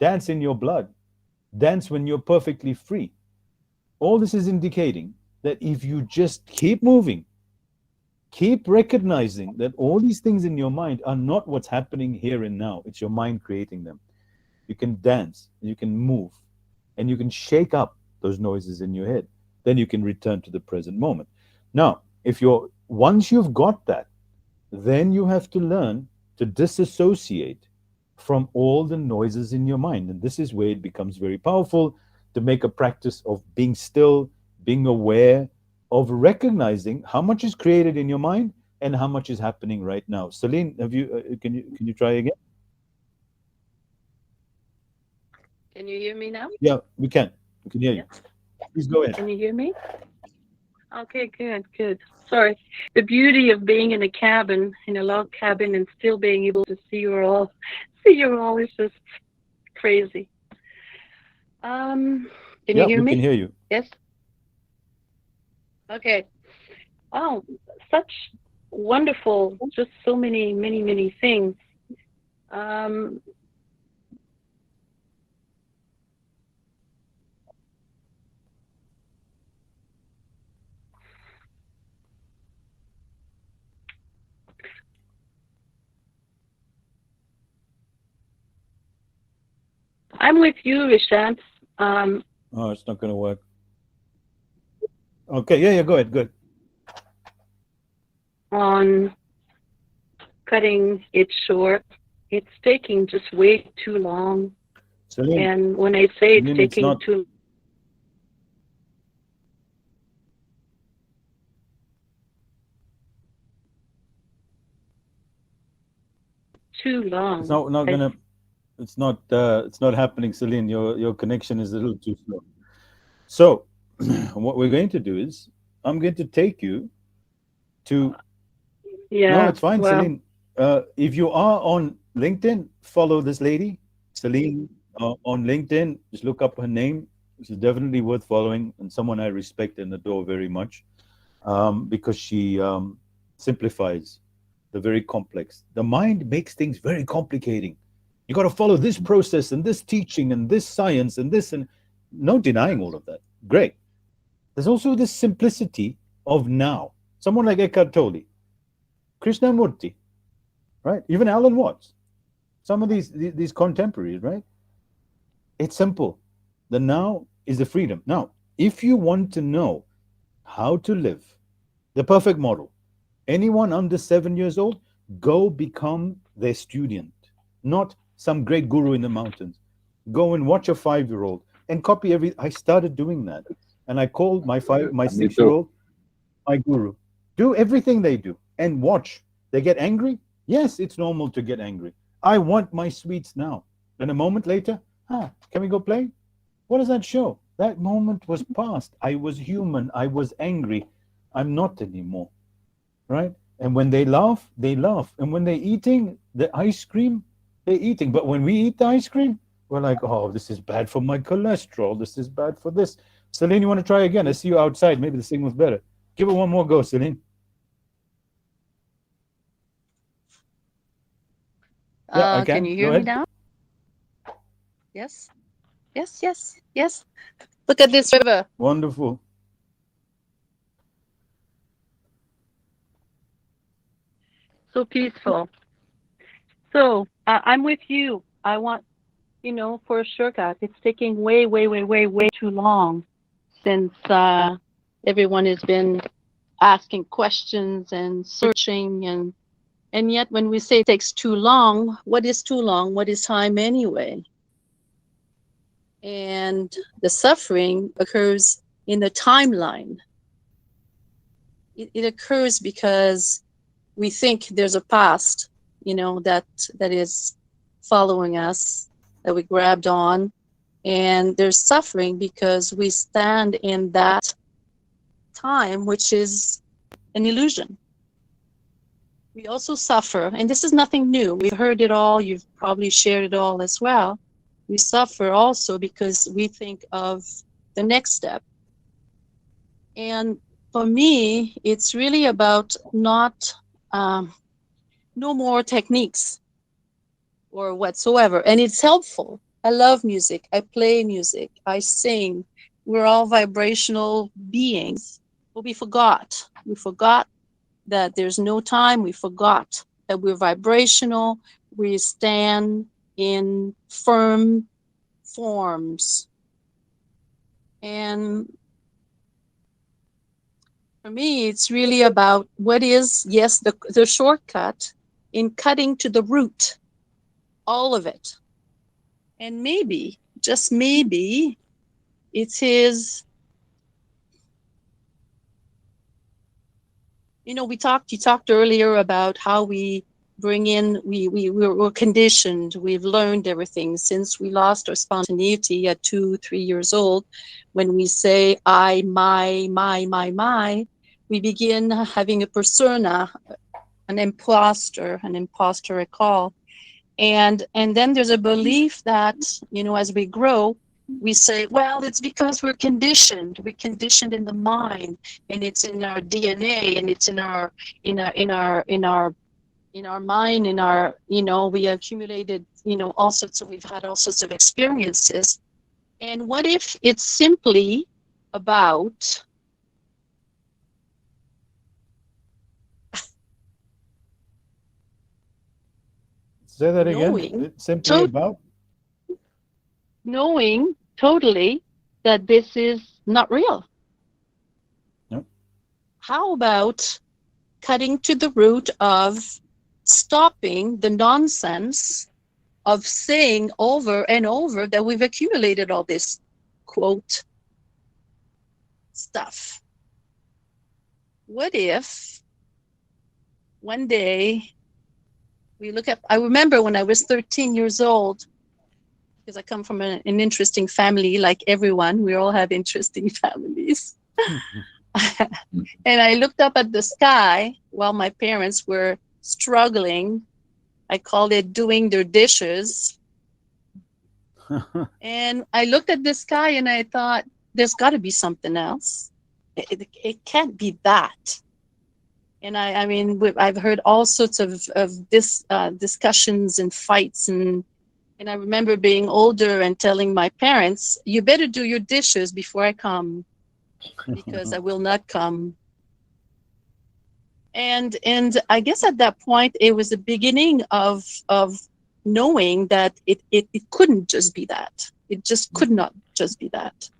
Speaker 1: Dance in your blood. Dance when you're perfectly free." All this is indicating that if you just keep moving, keep recognizing that all these things in your mind are not what's happening here and now. It's your mind creating them. You can dance, you can move, and you can shake up those noises in your head. Then you can return to the present moment. Now, once you've got that, then you have to learn to disassociate from all the noises in your mind. And this is where it becomes very powerful, to make a practice of being still, being aware, of recognizing how much is created in your mind and how much is happening right now. Celine, can you try again?
Speaker 3: Can you hear me now?
Speaker 1: Yeah, we can hear you.
Speaker 3: Yeah.
Speaker 1: Please go ahead.
Speaker 3: Can you hear me? Okay, good. Sorry. The beauty of being in a cabin, in a log cabin, and still being able to see you all is just crazy. Can you hear
Speaker 1: we
Speaker 3: me?
Speaker 1: can hear you.
Speaker 3: Yes. Okay. Oh, such wonderful, just so many things. I'm with you, Rishant.
Speaker 1: Oh, it's not going to work. Okay, yeah, go ahead. Good.
Speaker 3: On cutting it short. It's taking just way too long.
Speaker 1: Celine,
Speaker 3: And when I say it's
Speaker 1: Celine,
Speaker 3: taking too too long.
Speaker 1: It's not gonna. It's not happening, Celine. Your connection is a little too slow. So, what we're going to do is, I'm going to take you to. No,
Speaker 3: Yeah.
Speaker 1: it's fine,
Speaker 3: Well,
Speaker 1: Celine. If you are on LinkedIn, follow this lady, Celine, on LinkedIn. Just look up her name. She's definitely worth following and someone I respect and adore very much, because she simplifies the very complex. The mind makes things very complicating. You got to follow this process and this teaching and this science and this, and no denying all of that. Great. There's also this simplicity of now. Someone like Eckhart Tolle, Krishnamurti, right? Even Alan Watts, some of these contemporaries, right? It's simple. The now is the freedom. Now, if you want to know how to live the perfect model, anyone under 7 years old, go become their student, not some great guru in the mountains. Go and watch a 5-year-old and copy every. I started doing that, and I called my
Speaker 4: Me too.
Speaker 1: 6-year-old my guru. Do everything they do and watch. They get angry. Yes, it's normal to get angry. I want my sweets now. And a moment later, can we go play? What does that show? That moment was past. I was human. I was angry. I'm not anymore. Right? And when they laugh, they laugh. And when they're eating the ice cream, they're eating. But when we eat the ice cream, we're like, oh, this is bad for my cholesterol. This is bad for this. Celine, you want to try again? I see you outside. Maybe the signal's better. Give it one more go, Celine. Yeah, I can.
Speaker 10: Can you
Speaker 1: Go
Speaker 10: hear me
Speaker 1: ahead.
Speaker 10: now? Yes, yes, yes, yes. Look at this river.
Speaker 1: Wonderful.
Speaker 3: so peaceful. So I'm with you. I want, for a shortcut. It's taking way, way, way, way, way too long since everyone has been asking questions and searching, and yet when we say it takes too long, what is too long? What is time anyway? And the suffering occurs in the timeline. It occurs because we think there's a past, that is following us, that we grabbed on, and there's suffering because we stand in that time, which is an illusion. We also suffer, and this is nothing new. We've heard it all. You've probably shared it all as well. We suffer also because we think of the next step. And for me, it's really about not no more techniques or whatsoever. And it's helpful. I love music. I play music. I sing. We're all vibrational beings. But we forgot. We forgot that there's no time. We forgot that we're vibrational. We stand in firm forms. And for me, it's really about what is, yes, the shortcut in cutting to the root, all of it. And maybe, just maybe, it is, you talked earlier about how we bring in, we're conditioned, we've learned everything since we lost our spontaneity at 2-3 years old. When we say I, my, we begin having a persona, an imposter recall. And then there's a belief that, as we grow, we say, well, it's because we're conditioned in the mind, and it's in our DNA, and it's in our mind, we accumulated, we've had all sorts of experiences. And what if it's simply about
Speaker 1: Say that again.
Speaker 3: knowing,
Speaker 1: It's simply about
Speaker 3: knowing totally that this is not real?
Speaker 1: Yep.
Speaker 3: How about cutting to the root of stopping the nonsense of saying over and over that we've accumulated all this quote stuff? What if one day
Speaker 10: I remember when I was 13 years old, because I come from an interesting family, like everyone, we all have interesting families. And I looked up at the sky while my parents were struggling. I called it doing their dishes. And I looked at the sky and I thought, there's got to be something else. It can't be that. And I mean, I've heard all sorts of discussions and fights. And I remember being older and telling my parents, you better do your dishes before I come, because I will not come. And I guess at that point, it was the beginning of knowing that it couldn't just be that. It just could not just be that.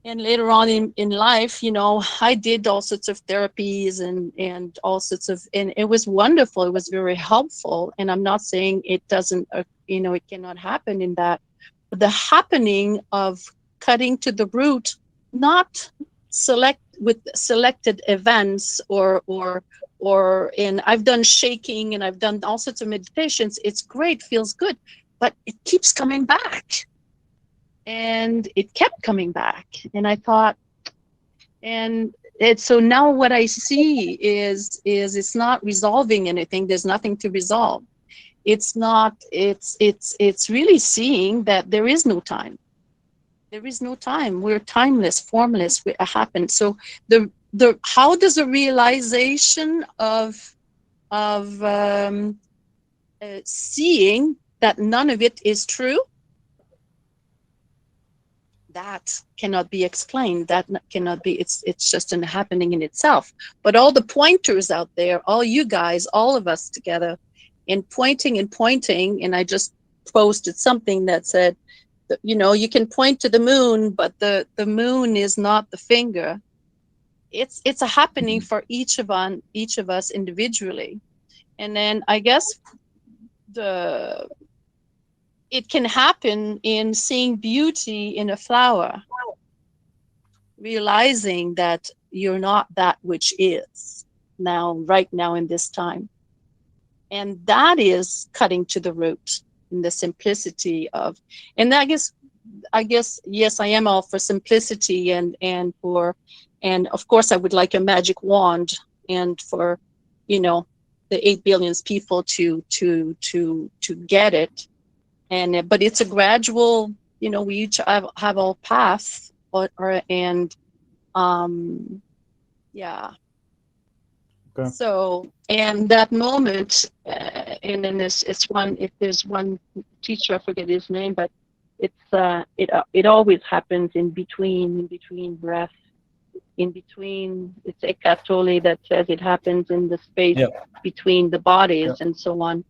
Speaker 10: And later on in life, you know, I did all sorts of therapies and all sorts of, and it was wonderful. It was very helpful. And I'm not saying it doesn't, you know, it cannot happen in that. But the happening of cutting to the root, not with selected events or and I've done shaking and I've done all sorts of meditations. It's great, feels good, but it keeps coming back. And it kept coming back. And I thought, so now what I see is it's not resolving anything. There's nothing to resolve. It's really seeing that there is no time. There is no time. We're timeless, formless. It happened. So how does a realization of seeing that none of it is true, that cannot be explained. That cannot be, it's just an happening in itself. But all the pointers out there, all you guys, all of us together, and pointing, and I just posted something that said, you know, you can point to the moon, but the moon is not the finger. It's a happening for each of us individually. And then I guess it can happen in seeing beauty in a flower, realizing that you're not that which is right now in this time. And that is cutting to the root in the simplicity of, and I guess, yes, I am all for simplicity and of course I would like a magic wand and for, you know, the 8 billion people to get it. And but it's a gradual, you know, we each have our path, yeah.
Speaker 1: Okay.
Speaker 10: So, and that moment, and then if there's one teacher, I forget his name, but it always happens in between breath, in between. It's Eckhart Tolle that says it happens in the space between the bodies and so on.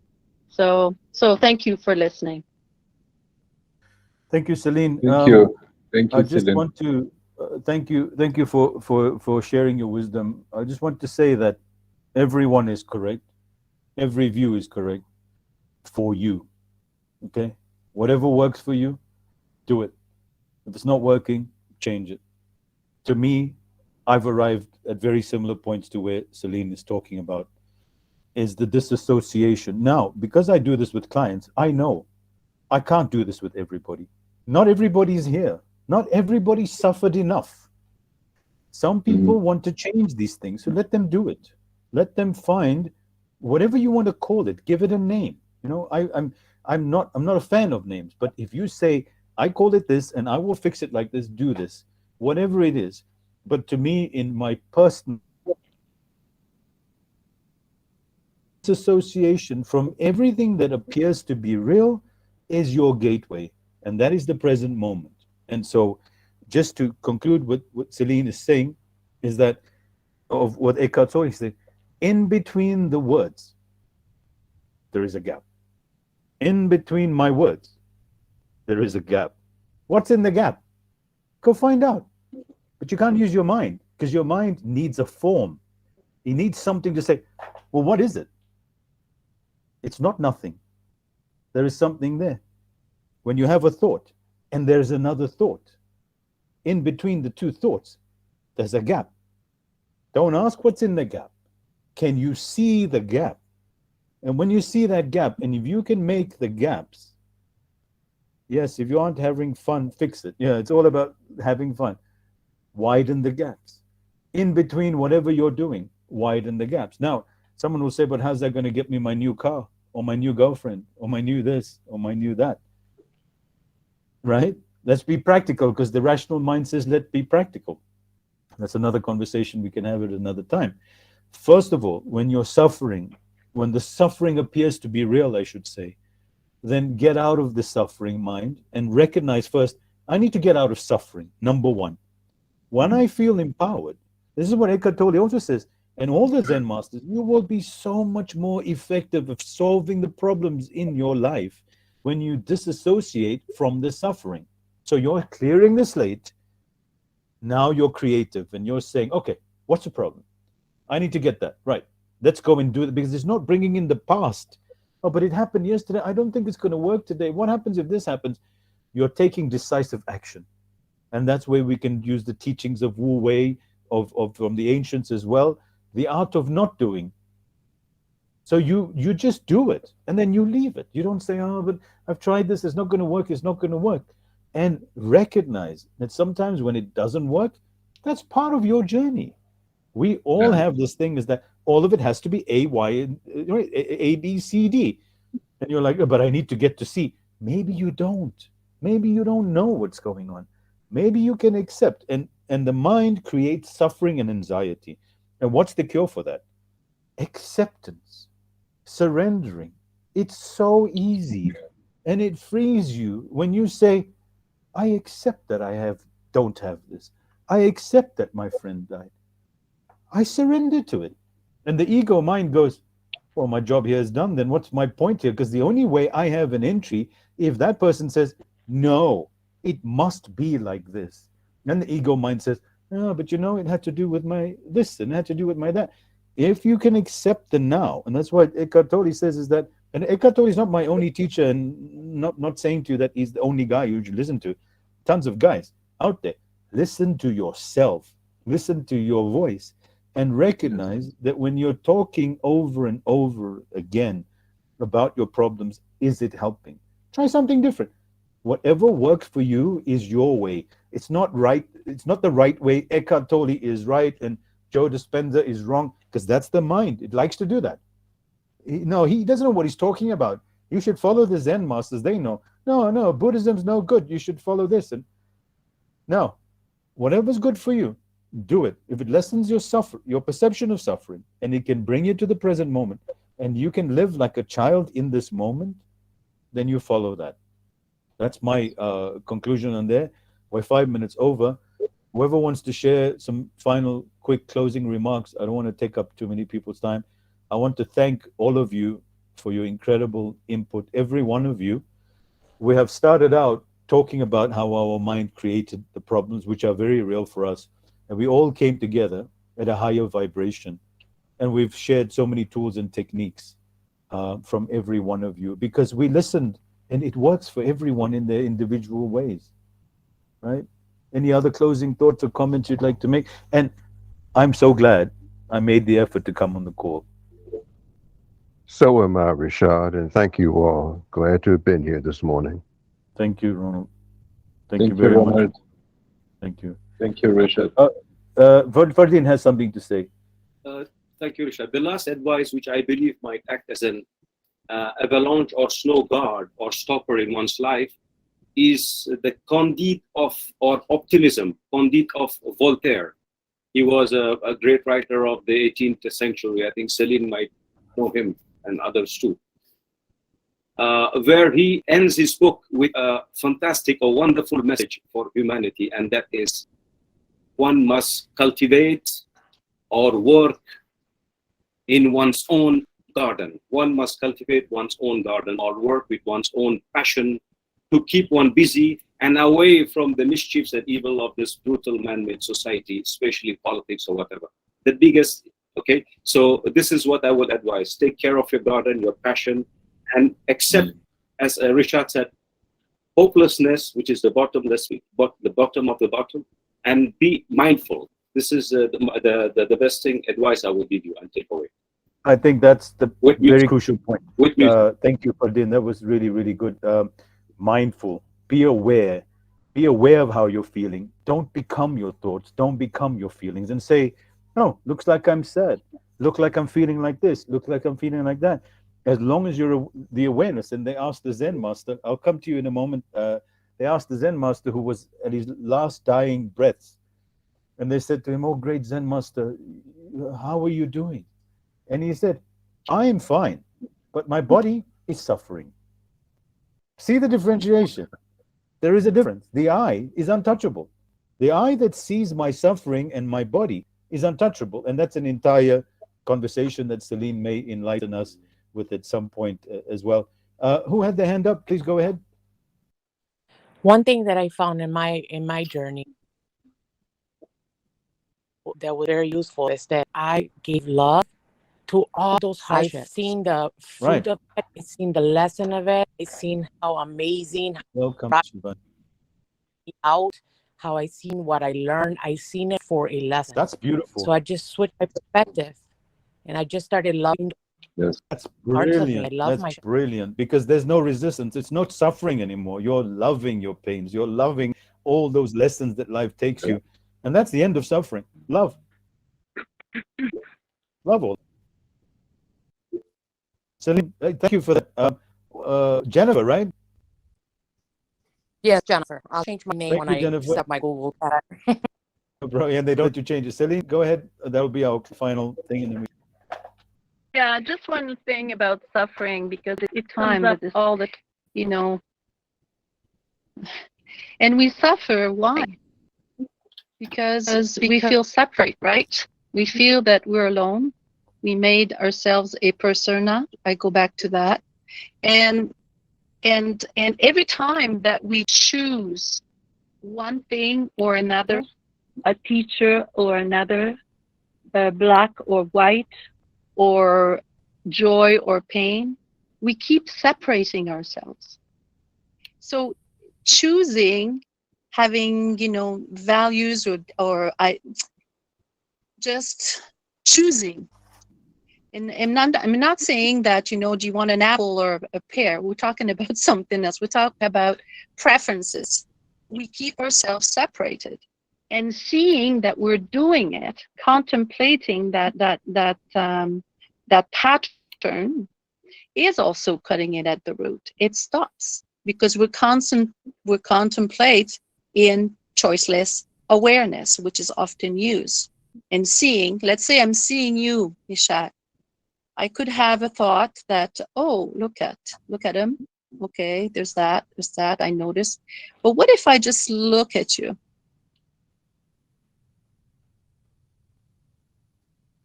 Speaker 10: So thank you for listening.
Speaker 1: Thank you, Celine.
Speaker 4: Thank you. Thank you,
Speaker 1: I just
Speaker 4: Celine.
Speaker 1: want to thank you for sharing your wisdom. I just want to say that everyone is correct. Every view is correct for you. Okay? Whatever works for you, do it. If it's not working, change it. To me, I've arrived at very similar points to where Celine is talking about, is the disassociation. Now, because I do this with clients, I know I can't do this with everybody. Not everybody's here. Not everybody suffered enough. Some people want to change these things, so let them do it. Let them find whatever you want to call it. Give it a name. You know, I'm not a fan of names, but if you say I call it this and I will fix it like this, do this, whatever it is. But to me, in my personal association from everything that appears to be real is your gateway, and that is the present moment. And so, just to conclude what Celine is saying, is that of what Eckhart Tolle said, in between the words, there is a gap. In between my words, there is a gap. What's in the gap? Go find out. But you can't use your mind, because your mind needs a form. It needs something to say, well, what is it? It's not nothing. There is something there. When you have a thought and there's another thought, in between the two thoughts, there's a gap. Don't ask what's in the gap. Can you see the gap? And when you see that gap, and if you can make the gaps, yes, if you aren't having fun, fix it. Yeah, it's all about having fun. Widen the gaps. In between whatever you're doing, widen the gaps. Now, someone will say, but how's that going to get me my new car, or my new girlfriend, or my new this, or my new that? Right? Let's be practical, because the rational mind says, let's be practical. That's another conversation we can have at another time. First of all, when you're suffering, when the suffering appears to be real, I should say, then get out of the suffering mind and recognize first, I need to get out of suffering, number one. When I feel empowered, this is what Eckhart Tolle also says, and all the Zen masters, you will be so much more effective of solving the problems in your life when you disassociate from the suffering. So you're clearing the slate. Now you're creative and you're saying, okay, what's the problem? I need to get that right. Let's go and do it, because it's not bringing in the past. Oh, but it happened yesterday. I don't think it's going to work today. What happens if this happens? You're taking decisive action. And that's where we can use the teachings of Wu Wei, from the ancients as well, the art of not doing. So you just do it, and then you leave it. You don't say, oh, but I've tried this, it's not going to work, it's not going to work. And recognize that sometimes when it doesn't work, that's part of your journey. We all have this thing, is that all of it has to be A, Y, A, B, C, D. And you're like, oh, but I need to get to C. Maybe you don't. Maybe you don't know what's going on. Maybe you can accept. And the mind creates suffering and anxiety. And what's the cure for that? Acceptance, surrendering. It's so easy. And it frees you when you say, I accept that I don't have this. I accept that my friend died. I surrender to it. And the ego mind goes, well, my job here is done. Then what's my point here? Because the only way I have an entry, if that person says, no, it must be like this. Then the ego mind says, oh, but it had to do with my this and it had to do with my that. If you can accept the now, and that's what Eckhart Tolle says, is that, and Eckhart Tolle is not my only teacher, and not saying to you that he's the only guy you should listen to. Tons of guys out there. Listen to yourself. Listen to your voice. And recognize that when you're talking over and over again about your problems, is it helping? Try something different. Whatever works for you is your way. It's not right. It's not the right way. Eckhart Tolle is right and Joe Dispenza is wrong, because that's the mind. It likes to do that. He doesn't know what he's talking about. You should follow the Zen masters. They know. No, Buddhism's no good. You should follow this. And no, whatever's good for you, do it. If it lessens your perception of suffering, and it can bring you to the present moment, and you can live like a child in this moment, then you follow that. That's my conclusion on there. We're 5 minutes over. Whoever wants to share some final quick closing remarks, I don't want to take up too many people's time. I want to thank all of you for your incredible input, every one of you. We have started out talking about how our mind created the problems, which are very real for us. And we all came together at a higher vibration. And we've shared so many tools and techniques from every one of you, because we listened, and it works for everyone in their individual ways, right? Any other closing thoughts or comments you'd like to make? And I'm so glad I made the effort to come on the call.
Speaker 6: So am I, Rashad, and thank you all. Glad to have been here this morning.
Speaker 1: Thank you, Ronald. Thank you very much. Thank you.
Speaker 4: Thank you, Rashad.
Speaker 1: Ferdinand has something to say.
Speaker 2: Thank you, Rashad. The last advice, which I believe might act as an avalanche or snow guard or stopper in one's life, is the Candide of Voltaire. He was a great writer of the 18th century. I think Celine might know him, and others too. Where he ends his book with a fantastic or wonderful message for humanity, and that is, one must cultivate or work in one's own garden. One must cultivate one's own garden or work with one's own passion to keep one busy and away from the mischiefs and evil of this brutal man-made society, especially politics or whatever. The biggest, okay? So this is what I would advise. Take care of your garden, your passion, and accept, as Richard said, hopelessness, which is the bottomless, the bottom of the bottom, and be mindful. This is the best thing, advice I would give you and take away.
Speaker 1: I think that's the
Speaker 2: with
Speaker 1: very crucial point.
Speaker 2: with music.
Speaker 1: Thank you, Fardin. That was really, really good. Mindful. Be aware. Be aware of how you're feeling. Don't become your thoughts. Don't become your feelings. And say, no, looks like I'm sad. Look like I'm feeling like this. Look like I'm feeling like that. As long as you're the awareness. And they asked the Zen master. I'll come to you in a moment. They asked the Zen master who was at his last dying breaths, and they said to him, "Oh, great Zen master, how are you doing?" And he said, "I am fine, but my body is suffering." See the differentiation. There is a difference. The I is untouchable. The I that sees my suffering and my body is untouchable. And that's an entire conversation that Celine may enlighten us with at some point as well. Who had their hand up? Please go ahead.
Speaker 9: One thing that I found in my journey that was very useful is that I gave love to all those hardships. I've seen the
Speaker 1: Right.
Speaker 9: fruit of it. I've seen the lesson of it. I've seen how amazing, how
Speaker 1: Welcome,
Speaker 9: brought
Speaker 1: Shivan.
Speaker 9: me out, how I seen what I learned. I seen it for a lesson.
Speaker 1: That's beautiful.
Speaker 9: So I just switched my perspective, and I just started loving
Speaker 4: Yes.
Speaker 1: That's
Speaker 9: parts of me. I
Speaker 1: brilliant.
Speaker 9: love my
Speaker 1: That's brilliant because there's no resistance. It's not suffering anymore. You're loving your pains. You're loving all those lessons that life takes you. And that's the end of suffering. Love. Love all. Celine, thank you for that. Jennifer, right?
Speaker 9: Yes, Jennifer. I'll change my name
Speaker 1: Thank
Speaker 9: when
Speaker 1: you,
Speaker 9: I
Speaker 1: Jennifer.
Speaker 9: set my Google chat.
Speaker 1: Bro, and they don't let you change it. Celine, go ahead. That'll be our final thing. And then
Speaker 3: Yeah, just one thing about suffering because it comes up all the, you know, and we suffer. Why? Because we feel separate, right? We feel that we're alone. We made ourselves a persona. I go back to that, and every time that we choose one thing or another, a teacher or another, black or white, or joy or pain, we keep separating ourselves. So choosing, having, values, or I just choosing. And I'm not saying that, do you want an apple or a pear? We're talking about something else. We're talking about preferences. We keep ourselves separated. And seeing that we're doing it, contemplating that pattern is also cutting it at the root. It stops because we contemplate in choiceless awareness, which is often used. And seeing, let's say I'm seeing you, Nishat. I could have a thought that, oh, look at him. Okay, there's that, I noticed. But what if I just look at you?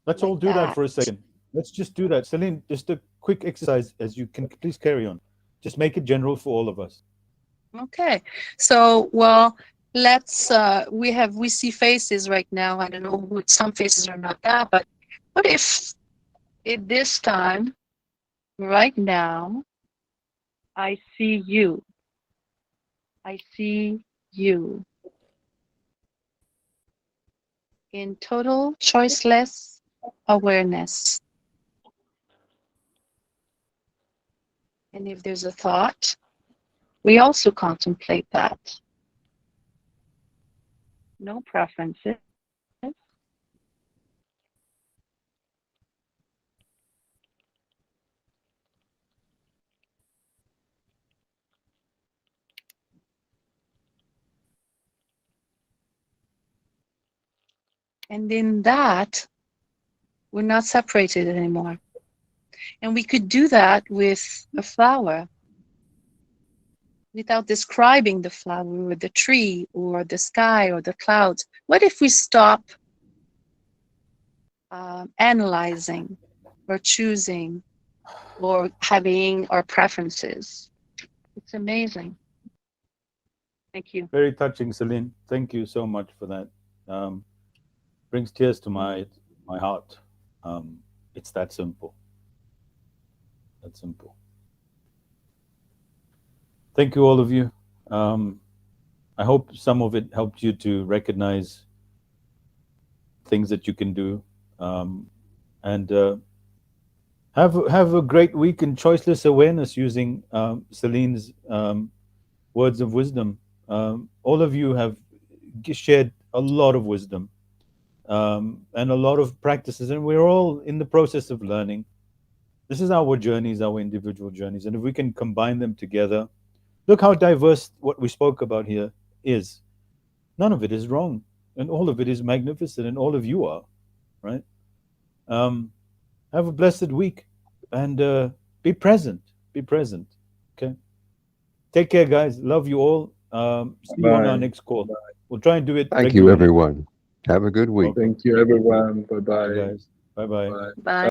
Speaker 1: let's all do that for a second. Let's just do that. Celine, just a quick exercise as you can. Please carry on. Just make it general for all of us.
Speaker 10: Okay, so well, let's we see faces right now. I don't know what some faces are not that, but what if at this time, right now, I see you. I see you in total choiceless awareness. And if there's a thought, we also contemplate that. No preferences. And in that, we're not separated anymore. And we could do that with a flower without describing the flower or the tree or the sky or the clouds. What if we stop analyzing or choosing or having our preferences? It's amazing. Thank you.
Speaker 1: Very touching, Celine. Thank you so much for that. Brings tears to my heart. It's that simple. That simple. Thank you, all of you. I hope some of it helped you to recognize things that you can do. And Have a great week in choiceless awareness using Celine's words of wisdom. All of you have shared a lot of wisdom and a lot of practices, and we're all in the process of learning. This is our journeys, our individual journeys, and if we can combine them together, look how diverse what we spoke about here is. None of it is wrong, and all of it is magnificent, and all of you are, right? Have a blessed week, and be present. Be present. Okay. Take care, guys. Love you all. See you on our
Speaker 4: Bye.
Speaker 1: next call. We'll try and do it
Speaker 6: Thank you,
Speaker 1: regularly.
Speaker 6: everyone. Have a good week.
Speaker 1: Okay.
Speaker 4: Thank you, everyone.
Speaker 1: Bye,
Speaker 4: Bye-bye.
Speaker 1: guys. Bye bye.
Speaker 4: Bye.
Speaker 3: Bye.